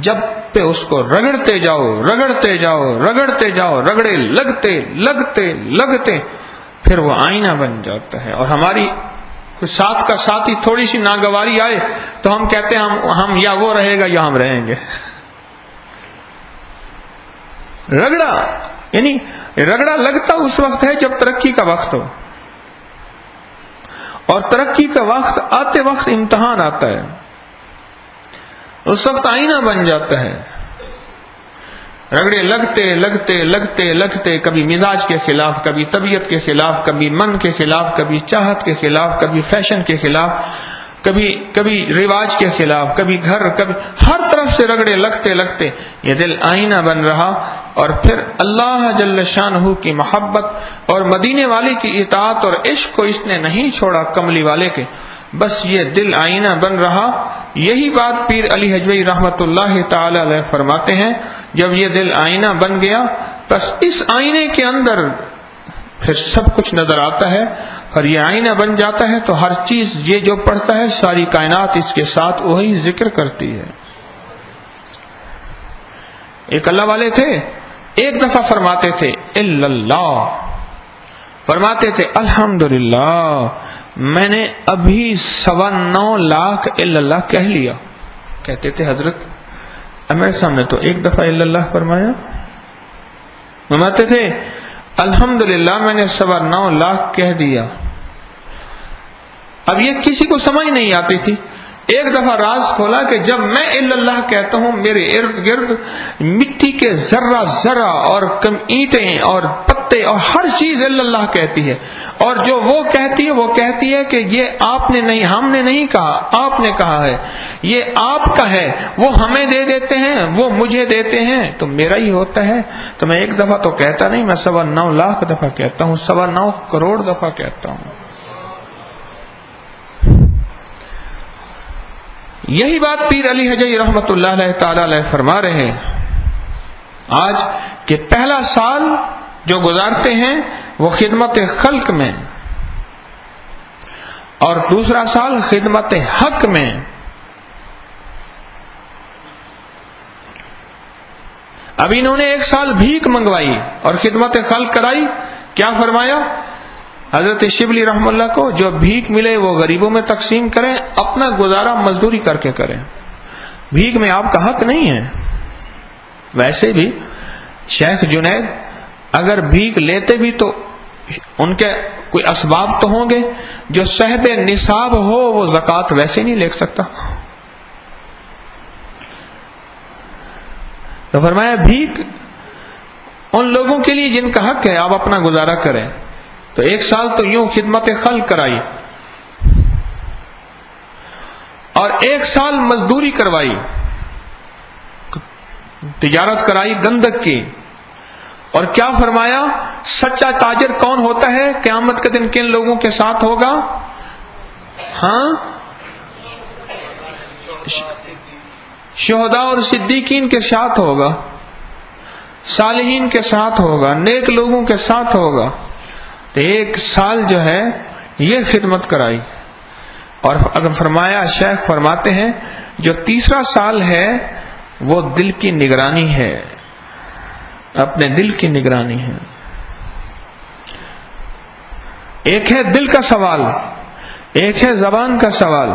جب پہ اس کو رگڑتے جاؤ، رگڑے لگتے پھر وہ آئینہ بن جاتا ہے۔ اور ہماری کوئی ساتھ کا ساتھی تھوڑی سی ناگواری آئے تو ہم کہتے ہیں ہم یا وہ رہے گا یا ہم رہیں گے۔ رگڑا یعنی رگڑا لگتا اس وقت ہے جب ترقی کا وقت ہو، اور ترقی کا وقت آتے وقت امتحان آتا ہے، اس وقت آئینہ بن جاتا ہے۔ رگڑے لگتے کبھی مزاج کے خلاف، کبھی طبیعت کے خلاف، کبھی من کے خلاف، کبھی چاہت کے خلاف، کبھی فیشن کے خلاف، کبھی رواج کے خلاف، کبھی گھر، کبھی ہر طرف سے رگڑے لگتے یہ دل آئینہ بن رہا، اور پھر اللہ جل شانہ کی محبت اور مدینے والے کی اطاعت اور عشق کو اس نے نہیں چھوڑا کملی والے کے، بس یہ دل آئینہ بن رہا۔ یہی بات پیر علی حجوی رحمت اللہ تعالی علیہ فرماتے ہیں، جب یہ دل آئینہ بن گیا بس اس آئینے کے اندر پھر سب کچھ نظر آتا ہے، اور یہ آئینہ بن جاتا ہے تو ہر چیز یہ جو پڑھتا ہے ساری کائنات اس کے ساتھ وہی ذکر کرتی ہے۔ ایک اللہ والے تھے، ایک دفعہ فرماتے تھے الا اللہ، فرماتے تھے الحمدللہ میں نے ابھی 9.25 لاکھ الا اللہ کہہ لیا۔ کہتے تھے حضرت میرے سامنے تو ایک دفعہ الا اللہ فرمایا، فرماتے تھے الحمدللہ میں نے 9.25 لاکھ کہہ دیا۔ اب یہ کسی کو سمجھ نہیں آتی تھی، ایک دفعہ راز کھولا کہ جب میں الا اللہ کہتا ہوں میرے ارد گرد مٹی کے ذرہ اور اینٹیں اور پتے اور ہر چیز الا اللہ کہتی ہے، اور جو وہ کہتی ہے کہ یہ آپ نے نہیں، ہم نے نہیں کہا، آپ نے کہا ہے، یہ آپ کا ہے، وہ ہمیں دے دیتے ہیں، وہ مجھے دیتے ہیں تو میرا ہی ہوتا ہے۔ تو میں ایک دفعہ تو کہتا نہیں، میں 9.25 لاکھ دفعہ کہتا ہوں، 9.25 کروڑ دفعہ کہتا ہوں۔ یہی بات پیر علی حجوی رحمت اللہ علیہ تعالی علیہ فرما رہے ہیں آج کہ پہلا سال جو گزارتے ہیں وہ خدمت خلق میں، اور دوسرا سال خدمت حق میں۔ اب انہوں نے 1 سال بھیک منگوائی اور خدمت خلق کرائی، کیا فرمایا حضرت شبلی رحم اللہ کو؟ جو بھیک ملے وہ غریبوں میں تقسیم کریں، اپنا گزارا مزدوری کر کے کریں، بھیک میں آپ کا حق نہیں ہے۔ ویسے بھی شیخ جنید اگر بھیک لیتے بھی تو ان کے کوئی اسباب تو ہوں گے، جو صاحب نصاب ہو وہ زکوٰۃ ویسے نہیں لے سکتا، تو فرمایا بھیک ان لوگوں کے لیے جن کا حق ہے، آپ اپنا گزارا کریں۔ تو 1 سال تو یوں خدمت خلق کرائی اور 1 سال مزدوری کروائی، تجارت کرائی گندک کی، اور کیا فرمایا؟ سچا تاجر کون ہوتا ہے؟ قیامت کے دن کن لوگوں کے ساتھ ہوگا؟ ہاں، شہداء اور صدیقین کے ساتھ ہوگا، صالحین کے ساتھ ہوگا، نیک لوگوں کے ساتھ ہوگا۔ تو 1 سال جو ہے یہ خدمت کرائی، اور اگر فرمایا، شیخ فرماتے ہیں جو تیسرا سال ہے وہ دل کی نگرانی ہے، اپنے دل کی نگرانی ہے۔ ایک ہے دل کا سوال، ایک ہے زبان کا سوال،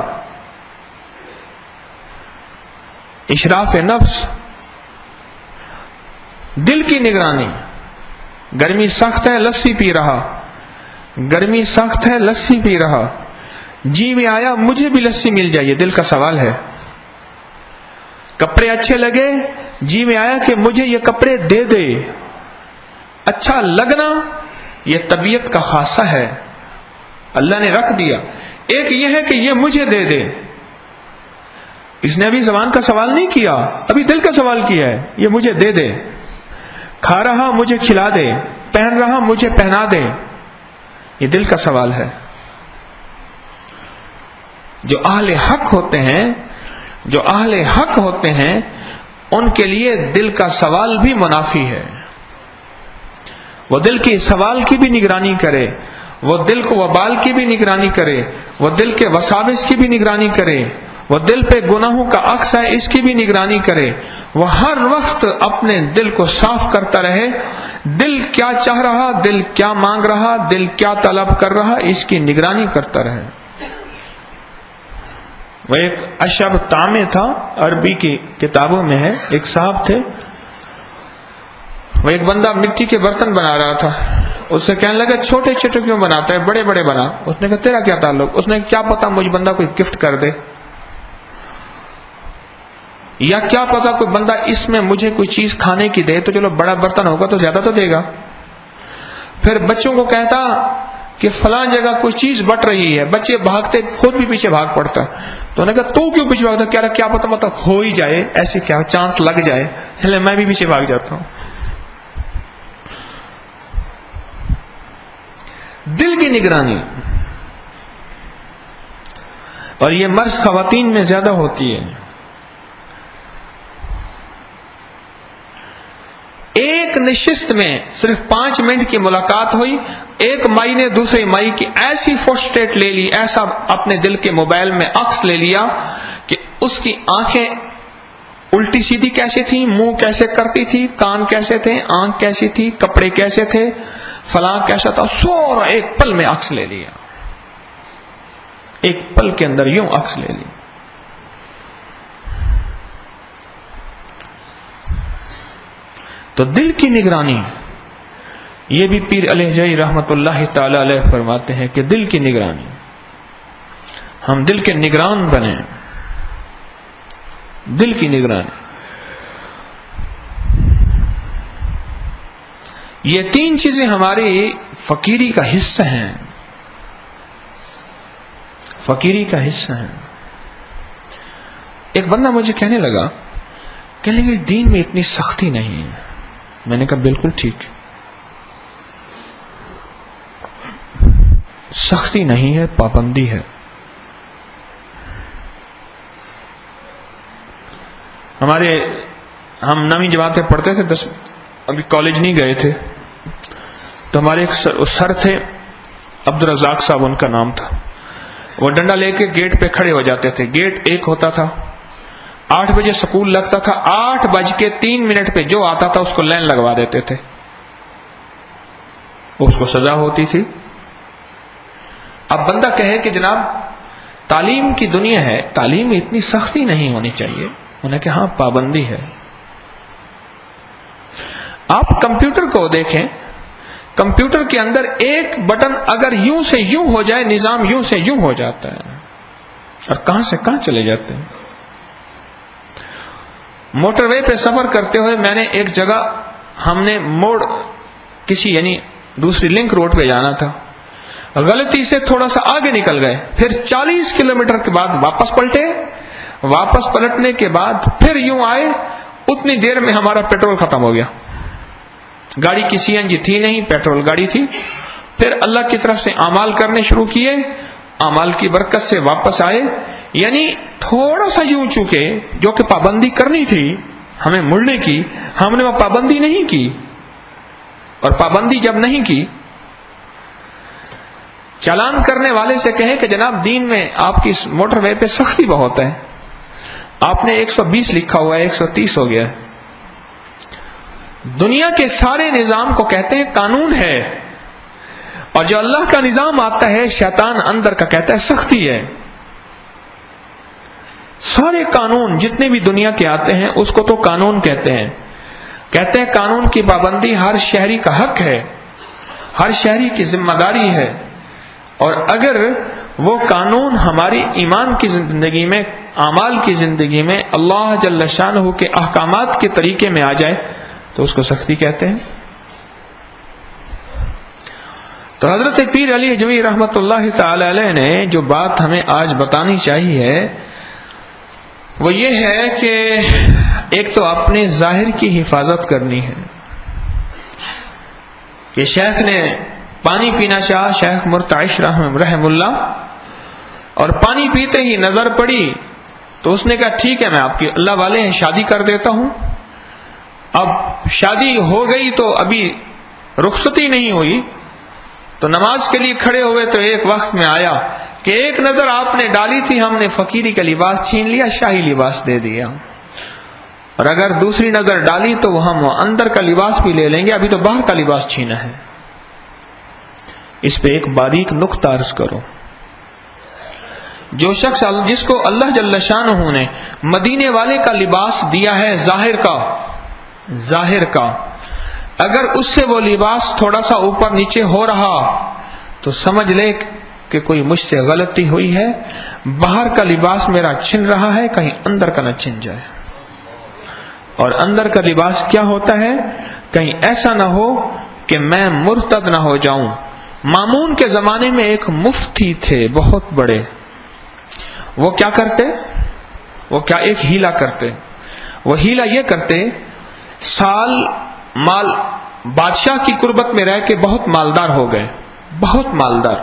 اشراف نفس، دل کی نگرانی۔ گرمی سخت ہے، لسی پی رہا، گرمی سخت ہے، لسی پی رہا، جی میں آیا مجھے بھی لسی مل جائے، دل کا سوال ہے۔ کپڑے اچھے لگے، جی میں آیا کہ مجھے یہ کپڑے دے دے۔ اچھا لگنا یہ طبیعت کا خاصہ ہے، اللہ نے رکھ دیا۔ ایک یہ ہے کہ یہ مجھے دے دے، اس نے ابھی زبان کا سوال نہیں کیا، ابھی دل کا سوال کیا ہے، یہ مجھے دے دے۔ کھا رہا مجھے کھلا دے، پہن رہا مجھے پہنا دے، یہ دل کا سوال ہے۔ جو اہل حق ہوتے ہیں، جو اہل حق ہوتے ہیں، ان کے لیے دل کا سوال بھی منافی ہے۔ وہ دل کے سوال کی بھی نگرانی کرے، وہ دل کو وبال کی بھی نگرانی کرے، وہ دل کے وساوس کی بھی نگرانی کرے، وہ دل پہ گناہوں کا عکس ہے اس کی بھی نگرانی کرے۔ وہ ہر وقت اپنے دل کو صاف کرتا رہے، دل کیا چاہ رہا، دل کیا مانگ رہا، دل کیا طلب کر رہا، اس کی نگرانی کرتا رہے۔ وہ ایک اشب تامے تھا، عربی کی کتابوں میں ہے، ایک صاحب تھے، وہ ایک بندہ مٹی کے برتن بنا رہا تھا، اس سے کہنے لگا چھوٹے چھوٹے کیوں بناتا ہے، بڑے بڑے بنا۔ اس نے کہا تیرا کیا تعلق؟ اس نے کیا پتا مجھ بندہ کوئی گفٹ کر دے، یا کیا پتا کوئی بندہ اس میں مجھے کوئی چیز کھانے کی دے، تو چلو بڑا برتن ہوگا تو زیادہ تو دے گا۔ پھر بچوں کو کہتا کہ فلاں جگہ کوئی چیز بٹ رہی ہے، بچے بھاگتے، خود بھی پیچھے بھاگ پڑتا۔ تو انہوں نے کہا تو کیوں پیچھے بھاگتا؟ کیا پتا مطلب ہو ہی جائے، ایسے کیا چانس لگ جائے، چلے میں بھی پیچھے بھاگ جاتا ہوں۔ دل کی نگرانی، اور یہ مرض خواتین میں زیادہ ہوتی ہے۔ ایک نشست میں صرف 5 منٹ کی ملاقات ہوئی، ایک مائی نے دوسری مائی کی ایسی فوٹوسٹیٹ لے لی، ایسا اپنے دل کے موبائل میں عکس لے لیا کہ اس کی آنکھیں الٹی سیدھی کیسے تھیں، منہ کیسے کرتی تھی، کان کیسے تھے، آنکھ کیسی تھی، کپڑے کیسے تھے، فلاں کیسا تھا، سورا ایک پل میں عکس لے لیا، ایک پل کے اندر یوں عکس لے لی۔ تو دل کی نگرانی، یہ بھی پیر علیہ جی رحمت اللہ تعالی علیہ فرماتے ہیں کہ دل کی نگرانی، ہم دل کے نگران بنیں، دل کی نگرانی۔ یہ 3 چیزیں ہماری فقیری کا حصہ ہیں، فقیری کا حصہ ہیں۔ ایک بندہ مجھے کہنے لگا کہ دین میں اتنی سختی نہیں ہے۔ میں نے کہا بالکل ٹھیک، سختی نہیں ہے، پابندی ہے۔ ہم 9ویں جماعت میں پڑھتے تھے، ابھی کالج نہیں گئے تھے، تو ہمارے ایک سر تھے، عبدالرزاق صاحب ان کا نام تھا، وہ ڈنڈا لے کے گیٹ پہ کھڑے ہو جاتے تھے، گیٹ 1 ہوتا تھا، 8 بجے سکول لگتا تھا، 8:03 پہ جو آتا تھا اس کو لائن لگوا دیتے تھے، اس کو سزا ہوتی تھی۔ اب بندہ کہے کہ جناب تعلیم کی دنیا ہے، تعلیم میں اتنی سختی نہیں ہونی چاہیے، انہیں کہ ہاں پابندی ہے۔ آپ کمپیوٹر کو دیکھیں، کمپیوٹر کے اندر ایک بٹن اگر یوں سے یوں ہو جائے، نظام یوں سے یوں ہو جاتا ہے، اور کہاں سے کہاں چلے جاتے ہیں۔ موٹر وے پہ سفر کرتے ہوئے میں نے ایک جگہ، ہم نے موڑ کسی یعنی دوسری لنک روڈ پہ جانا تھا، غلطی سے تھوڑا سا آگے نکل گئے، پھر 40 کلومیٹر کے بعد واپس پلٹے، واپس پلٹنے کے بعد پھر یوں آئے اتنی دیر میں ہمارا پیٹرول ختم ہو گیا. گاڑی کی سی این جی تھی نہیں، پیٹرول گاڑی تھی. پھر اللہ کی طرف سے اعمال کرنے شروع کیے، اعمال کی برکت سے واپس آئے. یعنی تھوڑا سا یوں چکے جو کہ پابندی کرنی تھی ہمیں مڑنے کی، ہم نے وہ پابندی نہیں کی. اور پابندی جب نہیں کی، چالان کرنے والے سے کہے کہ جناب دین میں آپ کی موٹر وے پہ سختی بہت ہے، آپ نے 120 لکھا ہوا ہے 130 ہو گیا. دنیا کے سارے نظام کو کہتے ہیں قانون ہے، اور جو اللہ کا نظام آتا ہے شیطان اندر کا کہتا ہے سختی ہے. سارے قانون جتنے بھی دنیا کے آتے ہیں اس کو تو قانون کہتے ہیں. کہتے ہیں قانون کی پابندی ہر شہری کا حق ہے، ہر شہری کی ذمہ داری ہے. اور اگر وہ قانون ہماری ایمان کی زندگی میں، اعمال کی زندگی میں اللہ جل شانہ کے احکامات کے طریقے میں آ جائے تو اس کو سختی کہتے ہیں. تو حضرت پیر علی حجوی رحمۃ اللہ تعالی علیہ نے جو بات ہمیں آج بتانی چاہیے وہ یہ ہے کہ ایک تو اپنے ظاہر کی حفاظت کرنی ہے. کہ شیخ نے پانی پینا چاہا، شیخ مرتعش رحم اللہ، اور پانی پیتے ہی نظر پڑی تو اس نے کہا ٹھیک ہے میں آپ کی اللہ والے ہیں شادی کر دیتا ہوں. اب شادی ہو گئی تو ابھی رخصتی نہیں ہوئی، تو نماز کے لیے کھڑے ہوئے تو ایک وقت میں آیا کہ ایک نظر آپ نے ڈالی تھی، ہم نے فقیری کا لباس چھین لیا، شاہی لباس دے دیا. اور اگر دوسری نظر ڈالی تو ہم اندر کا لباس بھی لے لیں گے، ابھی تو باہر کا لباس چھینا ہے. اس پہ ایک باریک نقطہ عرض کرو. جو شخص جس کو اللہ جل شانہ نے مدینے والے کا لباس دیا ہے ظاہر کا، اگر اس سے وہ لباس تھوڑا سا اوپر نیچے ہو رہا تو سمجھ لے کہ کوئی مجھ سے غلطی ہوئی ہے، باہر کا لباس میرا چھن رہا ہے، کہیں اندر کا نہ چھن جائے. اور اندر کا لباس کیا ہوتا ہے؟ کہیں ایسا نہ ہو کہ میں مرتد نہ ہو جاؤں. مامون کے زمانے میں ایک مفتی تھے بہت بڑے، وہ کیا کرتے؟ وہ کیا ایک ہیلا کرتے. وہ ہیلا یہ کرتے، سال مال بادشاہ کی قربت میں رہ کے بہت مالدار ہو گئے، بہت مالدار.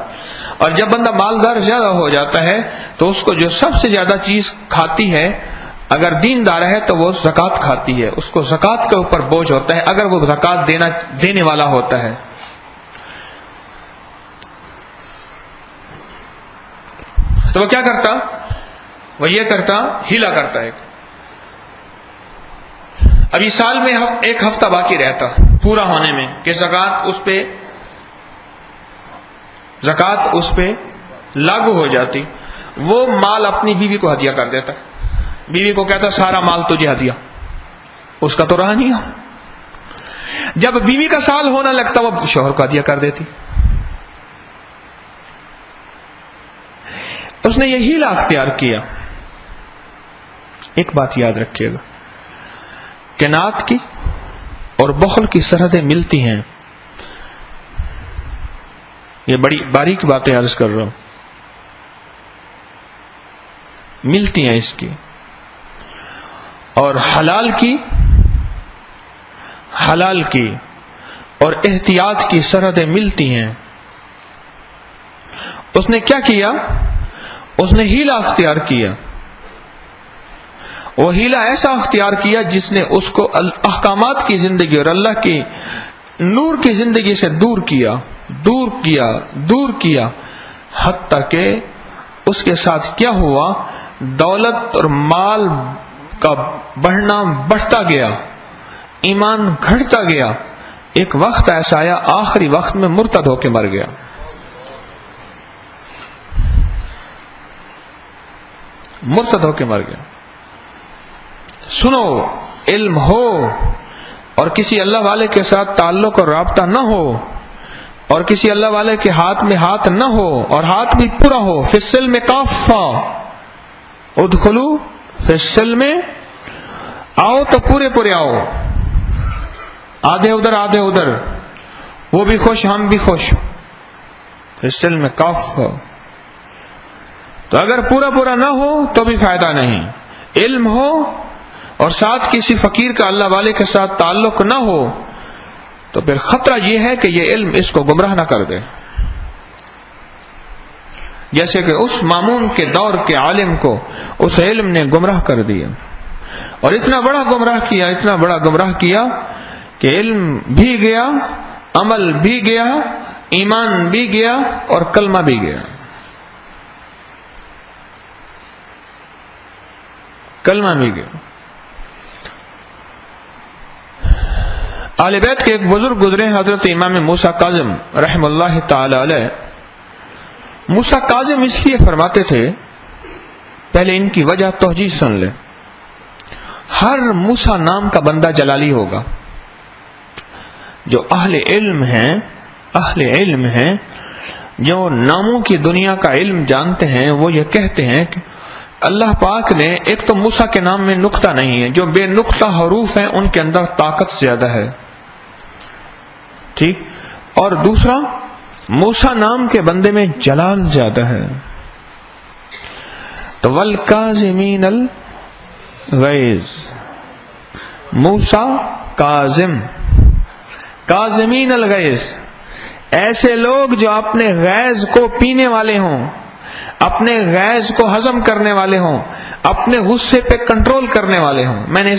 اور جب بندہ مالدار زیادہ ہو جاتا ہے تو اس کو جو سب سے زیادہ چیز کھاتی ہے، اگر دیندار ہے تو وہ زکوٰۃ کھاتی ہے، اس کو زکوٰۃ کے اوپر بوجھ ہوتا ہے اگر وہ زکوٰۃ دینے والا ہوتا ہے. تو وہ کیا کرتا؟ وہ یہ کرتا، ہیلا کرتا ہے. ابھی سال میں ایک ہفتہ باقی رہتا پورا ہونے میں کہ زکوٰۃ اس پہ لاگو ہو جاتی. وہ مال اپنی بیوی کو ہدیہ کر دیتا، بیوی کو کہتا سارا مال تجھے ہدیہ، اس کا تو رہا نہیں. جب بیوی کا سال ہونا لگتا وہ شوہر کو ہدیہ کر دیتی. اس نے یہ ہیلا اختیار کیا. ایک بات یاد رکھیے گا، قناعت کی اور بخل کی سرحدیں ملتی ہیں. یہ بڑی باریک باتیں عرض کر رہا ہوں، ملتی ہیں اس کی. اور حلال کی اور احتیاط کی سرحدیں ملتی ہیں. اس نے کیا کیا؟ اس نے ہیلا اختیار کیا. وہ ہیلا ایسا اختیار کیا جس نے اس کو احکامات کی زندگی اور اللہ کی نور کی زندگی سے دور کیا حتیٰ کہ اس کے ساتھ کیا ہوا؟ دولت اور مال کا بڑھنا بڑھتا گیا، ایمان گھٹتا گیا. ایک وقت ایسا آیا آخری وقت میں مرتد ہو کے مر گیا. سنو، علم ہو اور کسی اللہ والے کے ساتھ تعلق اور رابطہ نہ ہو اور کسی اللہ والے کے ہاتھ میں ہاتھ نہ ہو اور ہاتھ بھی پورا ہو، فی السلم کافہ، ادخلوا فی السلم، آؤ تو پورے آؤ، آدھے ادھر، وہ بھی خوش ہم بھی خوش، فی السلم کافہ. تو اگر پورا نہ ہو تو بھی فائدہ نہیں. علم ہو اور ساتھ کسی فقیر کا اللہ والے کے ساتھ تعلق نہ ہو تو پھر خطرہ یہ ہے کہ یہ علم اس کو گمراہ نہ کر دے، جیسے کہ اس مامون کے دور کے عالم کو اس علم نے گمراہ کر دیا، اور اتنا بڑا گمراہ کیا کہ علم بھی گیا، عمل بھی گیا، ایمان بھی گیا اور کلمہ بھی گیا۔ کلمہ بھی گیا۔ اہل بیت کے ایک بزرگ گزرے حضرت امام موسیٰ کاظم رحم اللہ تعالی علیہ۔ موسیٰ کاظم اس لیے فرماتے تھے، پہلے ان کی وجہ توجیہ سن لے، ہر موسیٰ نام کا بندہ جلالی ہوگا۔ جو اہل علم ہیں جو ناموں کی دنیا کا علم جانتے ہیں، وہ یہ کہتے ہیں کہ اللہ پاک نے ایک تو موسیٰ کے نام میں نقطہ نہیں ہے، جو بے نقطہ حروف ہیں ان کے اندر طاقت زیادہ ہے، ٹھیک، اور دوسرا موسیٰ نام کے بندے میں جلال زیادہ ہے۔ تو والکاظمین الغیظ، موسیٰ کاظمین الغیظ، ایسے لوگ جو اپنے غیظ کو پینے والے ہوں، اپنے غیظ کو ہضم کرنے والے ہوں، اپنے غصے پہ کنٹرول کرنے والے ہوں۔ میں نے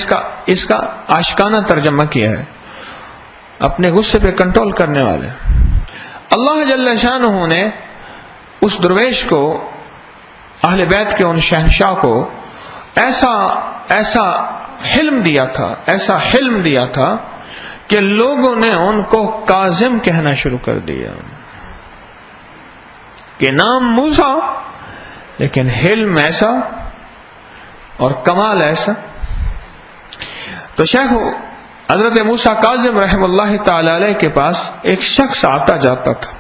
اس کا عاشقانہ ترجمہ کیا ہے، اپنے غصے پہ کنٹرول کرنے والے۔ اللہ جل شانہ نے اس درویش کو، اہل بیت کے ان شہنشاہ کو ایسا حلم دیا تھا کہ لوگوں نے ان کو کاظم کہنا شروع کر دیا، کہ نام موسیٰ لیکن حلم ایسا اور کمال ایسا۔ تو شیخ حضرت موسیٰ کاظم رحم اللہ تعالی علیہ کے پاس ایک شخص آتا جاتا تھا،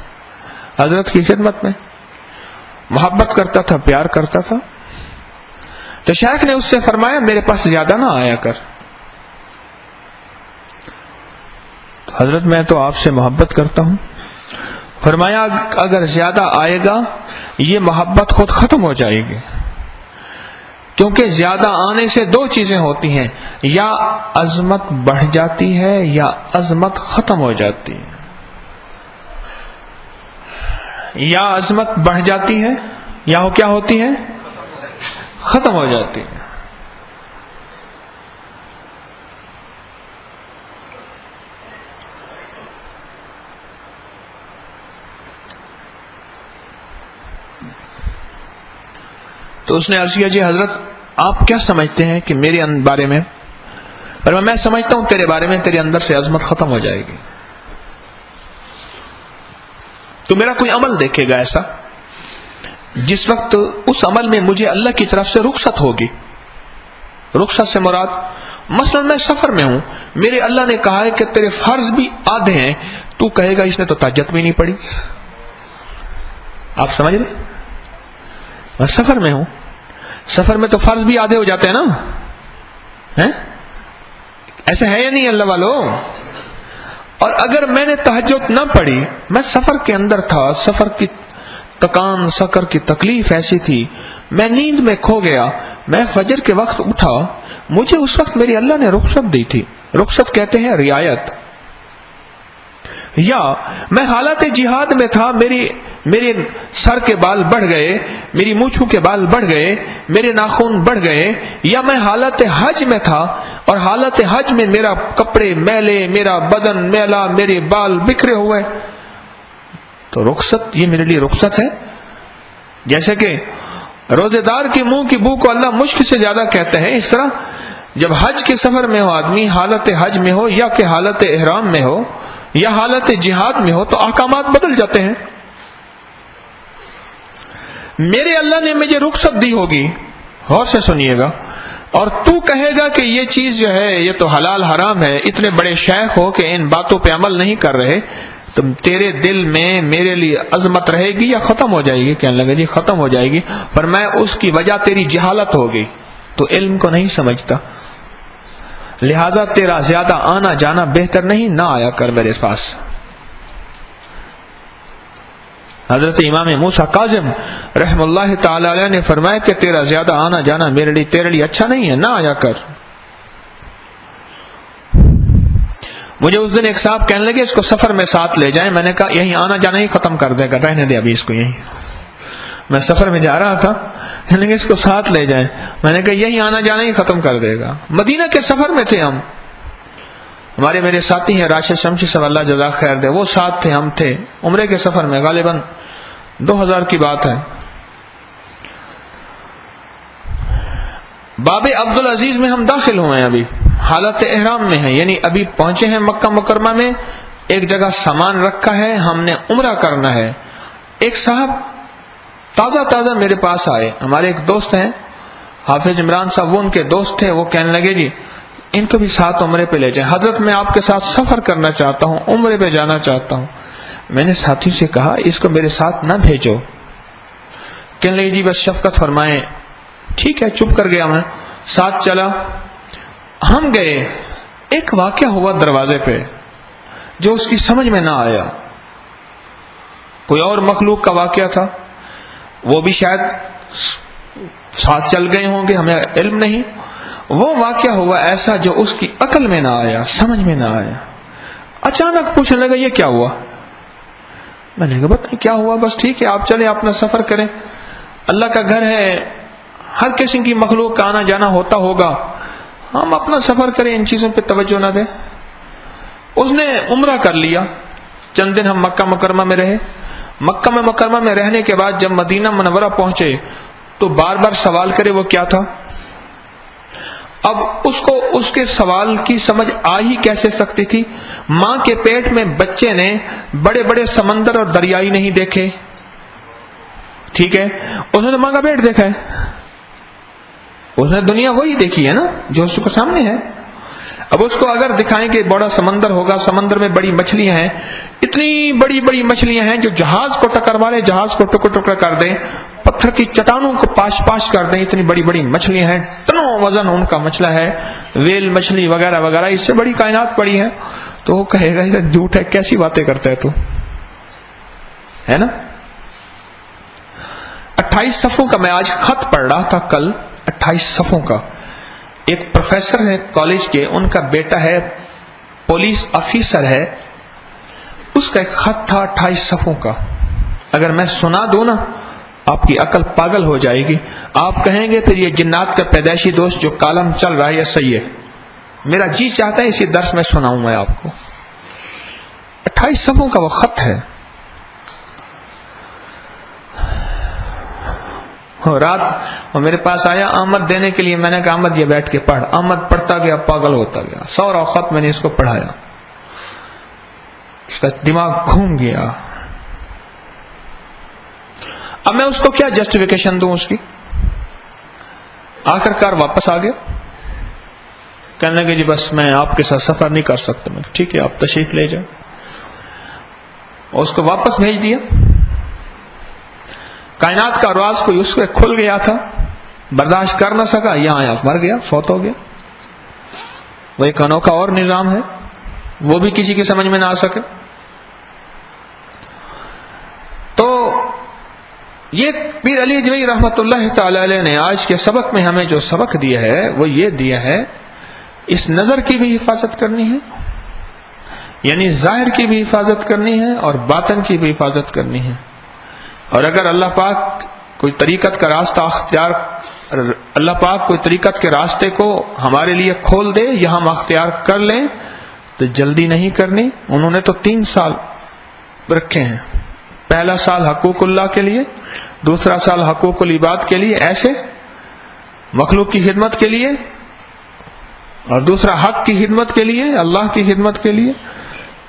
حضرت کی خدمت میں محبت کرتا تھا، پیار کرتا تھا۔ تو شیخ نے اس سے فرمایا میرے پاس زیادہ نہ آیا کر، حضرت میں تو آپ سے محبت کرتا ہوں۔ فرمایا اگر زیادہ آئے گا یہ محبت خود ختم ہو جائے گی، کیونکہ زیادہ آنے سے دو چیزیں ہوتی ہیں، یا عظمت بڑھ جاتی ہے یا عظمت ختم ہو جاتی ہے، یا عظمت بڑھ جاتی ہے یا کیا ہوتی ہے، ختم ہو جاتی ہے۔ تو اس نے عرض کیا جی حضرت آپ کیا سمجھتے ہیں کہ میرے بارے میں؟ پر میں سمجھتا ہوں تیرے بارے میں تیرے اندر سے عظمت ختم ہو جائے گی، تو میرا کوئی عمل دیکھے گا ایسا جس وقت اس عمل میں مجھے اللہ کی طرف سے رخصت ہوگی۔ رخصت سے مراد مثلا میں سفر میں ہوں، میرے اللہ نے کہا ہے کہ تیرے فرض بھی آدھے ہیں، تو کہے گا اس نے تو تہجد بھی نہیں پڑھی۔ آپ سمجھ رہے؟ میں سفر میں ہوں، سفر میں تو فرض بھی آدھے ہو جاتے ہیں نا، ایسا ہے یا نہیں اللہ والو؟ اور اگر میں نے تہجد نہ پڑھی، میں سفر کے اندر تھا، سفر کی تکان، سفر کی تکلیف ایسی تھی، میں نیند میں کھو گیا، میں فجر کے وقت اٹھا، مجھے اس وقت میری اللہ نے رخصت دی تھی، رخصت کہتے ہیں رعایت، یا میں حالت جہاد میں تھا، میرے سر کے بال بڑھ گئے، میری مونچھوں کے بال بڑھ گئے، میرے ناخن بڑھ گئے، یا میں حالت حج میں تھا اور حالت حج میں میرا کپڑے میلے، میرا بدن میلا، میرے بال بکھرے ہوئے، تو رخصت، یہ میرے لیے رخصت ہے۔ جیسے کہ روزے دار کے منہ کی بو کو اللہ مشک سے زیادہ کہتے ہیں، اس طرح جب حج کے سفر میں ہو آدمی، حالت حج میں ہو یا کہ حالت احرام میں ہو یا حالت جہاد میں ہو، تو احکامات بدل جاتے ہیں۔ میرے اللہ نے مجھے رخصت دی ہوگی، غور سے سنیے گا، اور تو کہے گا کہ یہ چیز جو ہے یہ تو حلال حرام ہے، اتنے بڑے شیخ ہو کہ ان باتوں پہ عمل نہیں کر رہے، تو تیرے دل میں میرے لیے عظمت رہے گی یا ختم ہو جائے گی؟ کہنے لگا جی ختم ہو جائے گی، پر میں اس کی وجہ تیری جہالت ہوگی، تو علم کو نہیں سمجھتا، لہذا تیرا زیادہ آنا جانا بہتر نہیں، نہ آیا کر میرے پاس۔ حضرت امام موسیٰ کاظم رحم اللہ تعالی علیہ نے فرمایا کہ تیرا زیادہ آنا جانا تیرے لیے اچھا نہیں ہے، نہ آیا کر۔ مجھے اس دن ایک صاحب کہنے لگے اس کو سفر میں ساتھ لے جائیں. میں نے کہا یہیں آنا جانا ہی ختم کر دے گا, رہنے دے ابھی اس کو یہیں. میں سفر میں جا رہا تھا, کہنے لگے اس کو ساتھ لے جائیں. میں نے کہا یہیں آنا جانا ہی ختم کر دے گا. مدینہ کے سفر میں تھے ہم, ہمارے میرے ساتھی ہیں راشد شمشی صاحب, اللہ جزاک خیر دے, وہ ساتھ تھے, ہم تھے عمرے کے سفر میں, غالباً 2000 کی بات ہے. باب عبدالعزیز میں ہم داخل ہوئے ہیں, ابھی حالت احرام میں ہیں, یعنی ابھی پہنچے ہیں مکہ مکرمہ میں, ایک جگہ سامان رکھا ہے, ہم نے عمرہ کرنا ہے. ایک صاحب تازہ میرے پاس آئے, ہمارے ایک دوست ہیں حافظ عمران صاحب, وہ ان کے دوست تھے. وہ کہنے لگے جی ان کو بھی ساتھ عمرے پہ لے جائیں. حضرت میں آپ کے ساتھ سفر کرنا چاہتا ہوں, عمرے پہ جانا چاہتا ہوں. میں نے ساتھی سے کہا اس کو میرے ساتھ نہ بھیجو. کہنے لگے جی بس شفقت فرمائیں. ٹھیک ہے, چپ کر گیا, میں ساتھ چلا. ہم گئے, ایک واقعہ ہوا دروازے پہ جو اس کی سمجھ میں نہ آیا. کوئی اور مخلوق کا واقعہ تھا, وہ بھی شاید ساتھ چل گئے ہوں گے, ہمیں علم نہیں. وہ واقعہ ہوا ایسا جو اس کی عقل میں نہ آیا, سمجھ میں نہ آیا. اچانک پوچھنے لگا یہ کیا ہوا. میں نے کہا بتائیں کیا ہوا. بس ٹھیک ہے آپ چلیں اپنا سفر کریں, اللہ کا گھر ہے, ہر قسم کی مخلوق کا آنا جانا ہوتا ہوگا, ہم اپنا سفر کریں, ان چیزوں پہ توجہ نہ دیں. اس نے عمرہ کر لیا. چند دن ہم مکہ مکرمہ میں رہے. مکہ مکرمہ میں رہنے کے بعد جب مدینہ منورہ پہنچے تو بار بار سوال کرے وہ کیا تھا. اب اس کو اس کے سوال کی سمجھ آ ہی کیسے سکتی تھی. ماں کے پیٹ میں بچے نے بڑے بڑے سمندر اور دریائی نہیں دیکھے, ٹھیک ہے, اس نے تو ماں کا پیٹ دیکھا ہے, اس نے دنیا وہی دیکھی ہے نا جو اس کو سامنے ہے. اب اس کو اگر دکھائیں کہ بڑا سمندر ہوگا, سمندر میں بڑی مچھلیاں ہیں, اتنی بڑی بڑی مچھلیاں ہیں جو جہاز کو ٹکر مارے, جہاز کو ٹکڑ ٹکڑ کر دیں, پتھر کی چٹانوں کو پاش کر دیں, اتنی بڑی بڑی مچھلیاں ہیں, ٹنوں وزن ان کا مچھلا ہے, ویل مچھلی وغیرہ وغیرہ, اس سے بڑی کائنات پڑی ہے. تو وہ کہے گا یہ جھوٹ ہے, کیسی باتیں کرتا ہے تو, ہے نا. 28 صفوں کا میں آج خط پڑھ رہا تھا کل, 28 صفوں کا. ایک پروفیسر ہے کالج کے, ان کا بیٹا ہے پولیس آفیسر ہے, اس کا ایک خط تھا 28 صفوں کا. اگر میں سنا دوں نا آپ کی عقل پاگل ہو جائے گی, آپ کہیں گے پھر یہ جنات کا پیدائشی دوست جو کالم چل رہا ہے یہ صحیح ہے. میرا جی چاہتا ہے اسی درس میں سناؤں میں آپ کو. 28 صفوں کا وہ خط ہے. رات وہ میرے پاس آیا احمد دینے کے لیے, میں نے کہا احمد یہ بیٹھ کے پڑھ. احمد پڑھتا گیا, پاگل ہوتا گیا. 100 خط میں نے اس کو پڑھایا, اس کا دماغ گھوم گیا. اب میں اس کو کیا جسٹیفیکیشن دوں اس کی. آخر کار واپس آ گیا, کہنے لگے جی بس میں آپ کے ساتھ سفر نہیں کر سکتا. میں ٹھیک ہے آپ تشریف لے جائیں. اور اس کو واپس بھیج دیا. کائنات کا راز کوئی اس پہ کھل گیا تھا, برداشت کر نہ سکا, یہاں آیا مر گیا, فوت ہو گیا. وہ ایک انوکھا اور نظام ہے, وہ بھی کسی کی سمجھ میں نہ آ سکے. تو یہ پیر علی اجوئی رحمت اللہ تعالی علیہ نے آج کے سبق میں ہمیں جو سبق دیا ہے وہ یہ دیا ہے, اس نظر کی بھی حفاظت کرنی ہے, یعنی ظاہر کی بھی حفاظت کرنی ہے اور باطن کی بھی حفاظت کرنی ہے. اور اگر اللہ پاک کوئی طریقت کا راستہ اللہ پاک کوئی طریقت کے راستے کو ہمارے لیے کھول دے یا ہم اختیار کر لیں تو جلدی نہیں کرنی. انہوں نے تو 3 سال رکھے ہیں. پہلا سال حقوق اللہ کے لیے, دوسرا سال حقوق العباد کے لیے, ایسے مخلوق کی خدمت کے لیے, اور دوسرا حق کی خدمت کے لیے, اللہ کی خدمت کے لیے,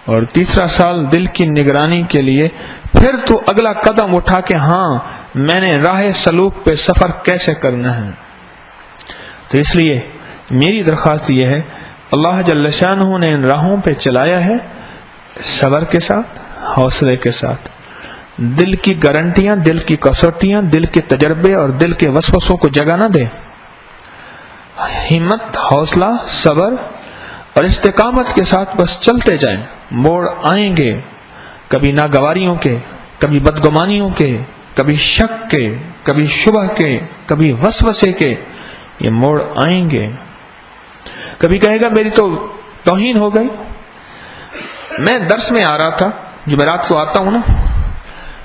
اور تیسرا سال دل کی نگرانی کے لیے. پھر تو اگلا قدم اٹھا کہ ہاں میں نے راہ سلوک پہ سفر کیسے کرنا ہے. تو اس لیے میری درخواست یہ ہے, اللہ جل شانہ نے ان راہوں پہ چلایا ہے صبر کے ساتھ, حوصلے کے ساتھ. دل کی گارنٹیاں, دل کی کسوٹیاں, دل کے تجربے اور دل کے وسوسوں کو جگہ نہ دے. ہمت, حوصلہ, صبر اور استقامت کے ساتھ بس چلتے جائیں. موڑ آئیں گے, کبھی ناگواریوں کے, کبھی بدگمانیوں کے, کبھی شک کے, کبھی شبہ کے, کبھی وسوسے کے. یہ موڑ آئیں گے. کبھی کہے گا میری تو توہین ہو گئی, میں درس میں آ رہا تھا، جمعرات کو آتا ہوں نا،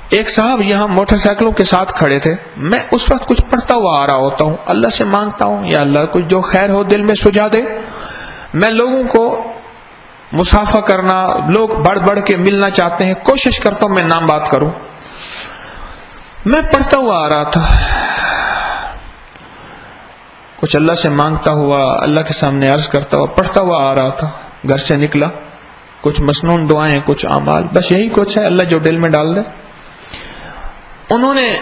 ایک صاحب یہاں موٹر سائیکلوں کے ساتھ کھڑے تھے، میں اس وقت کچھ پڑھتا ہوا آ رہا ہوتا ہوں، اللہ سے مانگتا ہوں یا اللہ کچھ جو خیر ہو دل میں سجھا دے. میں لوگوں کو مصافحہ کرنا، لوگ بڑھ بڑھ کے ملنا چاہتے ہیں، کوشش کرتا ہوں میں نام بات کروں. میں پڑھتا ہوا آ رہا تھا، کچھ اللہ سے مانگتا ہوا، اللہ کے سامنے عرض کرتا ہوا پڑھتا ہوا آ رہا تھا. گھر سے نکلا، کچھ مسنون دعائیں، کچھ اعمال، بس یہی کچھ ہے، اللہ جو دل میں ڈال دے. انہوں نے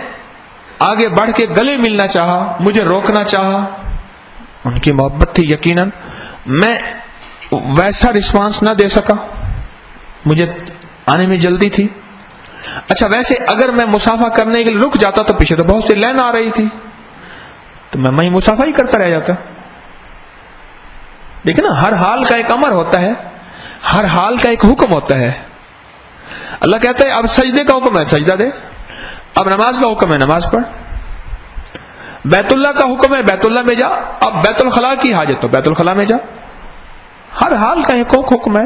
آگے بڑھ کے گلے ملنا چاہا، مجھے روکنا چاہا، ان کی محبت تھی یقیناً. میں ویسا رسپانس نہ دے سکا، مجھے آنے میں جلدی تھی. اچھا ویسے اگر میں مصافحہ کرنے کے لیے رک جاتا تو پیچھے تو بہت سی لائن آ رہی تھی، تو میں مصافحہ ہی کرتا رہ جاتا. دیکھیں نا، ہر حال کا ایک امر ہوتا ہے، ہر حال کا ایک حکم ہوتا ہے. اللہ کہتا ہے اب سجدے کا حکم ہے سجدہ دے، اب نماز کا حکم ہے نماز پڑھ، بیت اللہ کا حکم ہے بیت اللہ میں جا، اب بیت الخلاء کی حاجت تو بیت الخلاء میں جا. ہر حال کا ایک حکم ہے.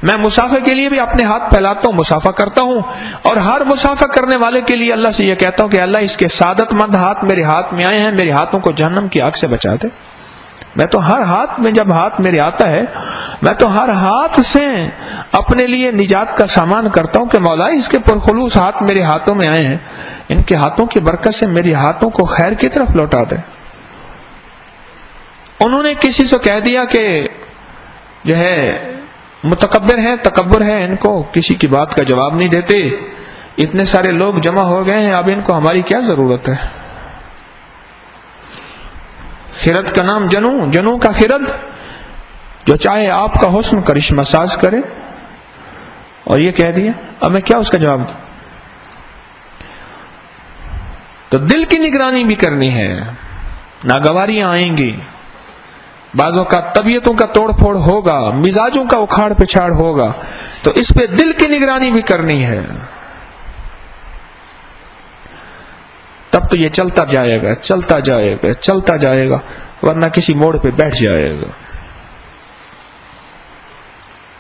میں مصافحہ کے لیے بھی اپنے ہاتھ پھیلاتا ہوں، مصافحہ کرتا ہوں، اور ہر مصافحہ کرنے والے کے لیے اللہ سے یہ کہتا ہوں کہ اللہ اس کے سعادت مند ہاتھ میرے ہاتھ میں آئے ہیں، میرے ہاتھوں کو جہنم کی آگ سے بچا دے. میں تو ہر ہاتھ میں جب ہاتھ میرے آتا ہے، میں تو ہر ہاتھ سے اپنے لیے نجات کا سامان کرتا ہوں کہ مولا اس کے پرخلوص ہاتھ میرے ہاتھوں میں آئے ہیں، ان کے ہاتھوں کی برکت سے میرے ہاتھوں کو خیر کی طرف لوٹا دے. انہوں نے کسی سے کہہ دیا کہ جو ہے متکبر ہے، تکبر ہے، ان کو کسی کی بات کا جواب نہیں دیتے، اتنے سارے لوگ جمع ہو گئے ہیں، اب ان کو ہماری کیا ضرورت ہے. خرد کا نام جنوں کا خرد، جو چاہے آپ کا حسن کرشمہ ساز کرے، اور یہ کہہ دیا. اب میں کیا اس کا جواب دوں؟ تو دل کی نگرانی بھی کرنی ہے. ناگواریاں آئیں گی، بعضوں کا طبیعتوں کا توڑ پھوڑ ہوگا، مزاجوں کا اکھاڑ پچھاڑ ہوگا، تو اس پہ دل کی نگرانی بھی کرنی ہے. تب تو یہ چلتا جائے گا چلتا جائے گا چلتا جائے گا، ورنہ کسی موڑ پہ بیٹھ جائے گا،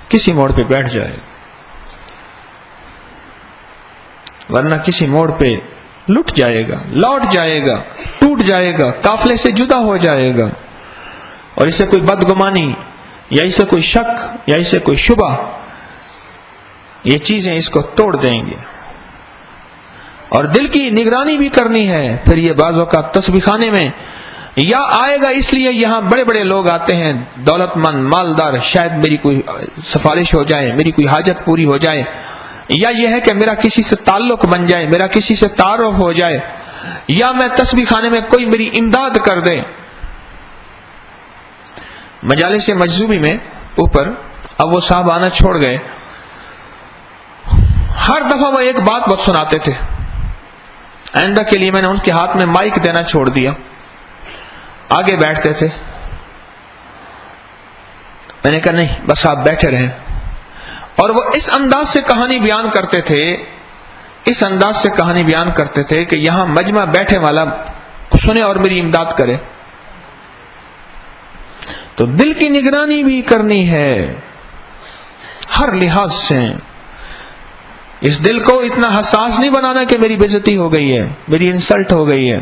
کسی موڑ پہ بیٹھ جائے گا، ورنہ کسی موڑ پہ لٹ جائے گا، لوٹ جائے گا، ٹوٹ جائے گا، قافلے سے جدا ہو جائے گا. اور اسے کوئی بدگمانی یا اسے کوئی شک یا اسے کوئی شبہ، یہ چیزیں اس کو توڑ دیں گے. اور دل کی نگرانی بھی کرنی ہے. پھر یہ بعض اوقات تسبیح خانے میں یا آئے گا اس لیے یہاں بڑے بڑے لوگ آتے ہیں، دولت مند مالدار، شاید میری کوئی سفارش ہو جائے، میری کوئی حاجت پوری ہو جائے، یا یہ ہے کہ میرا کسی سے تعلق بن جائے، میرا کسی سے تعارف ہو جائے، یا میں تسبیح خانے میں کوئی میری امداد کر دے. مجالس مجذوبی میں اوپر اب وہ صاحب آنا چھوڑ گئے. ہر دفعہ وہ ایک بات بہت سناتے تھے. آئندہ کے لیے میں نے ان کے ہاتھ میں مائک دینا چھوڑ دیا. آگے بیٹھتے تھے، میں نے کہا نہیں بس آپ بیٹھے رہیں. اور وہ اس انداز سے کہانی بیان کرتے تھے، اس انداز سے کہانی بیان کرتے تھے کہ یہاں مجمع بیٹھے والا سنے اور میری امداد کرے. تو دل کی نگرانی بھی کرنی ہے ہر لحاظ سے. اس دل کو اتنا حساس نہیں بنانا کہ میری بے عزتی ہو گئی ہے، میری انسلٹ ہو گئی ہے.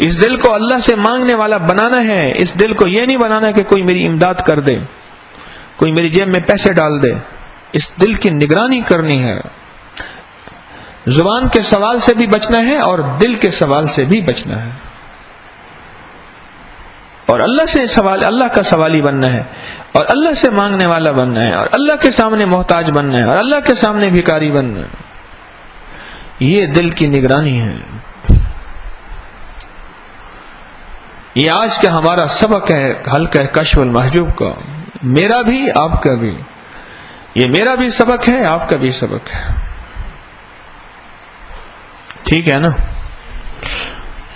اس دل کو اللہ سے مانگنے والا بنانا ہے. اس دل کو یہ نہیں بنانا کہ کوئی میری امداد کر دے، کوئی میری جیب میں پیسے ڈال دے. اس دل کی نگرانی کرنی ہے. زبان کے سوال سے بھی بچنا ہے اور دل کے سوال سے بھی بچنا ہے. اور اللہ سے سوال، اللہ کا سوالی بننا ہے، اور اللہ سے مانگنے والا بننا ہے، اور اللہ کے سامنے محتاج بننا ہے، اور اللہ کے سامنے بھکاری بننا ہے. یہ دل کی نگرانی ہے. یہ آج کا ہمارا سبق ہے حلقہ کشف المحجوب کا، میرا بھی آپ کا بھی. یہ میرا بھی سبق ہے، آپ کا بھی سبق ہے. ٹھیک ہے نا؟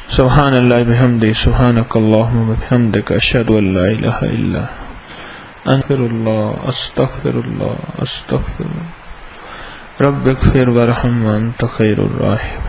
سبحان اللہ بحمدہ، سبحانک اللہم وبحمدک، اشہد ان لا الہ الا استغفر اللہ رب اغفر وارحم وانت خیر الراحمین.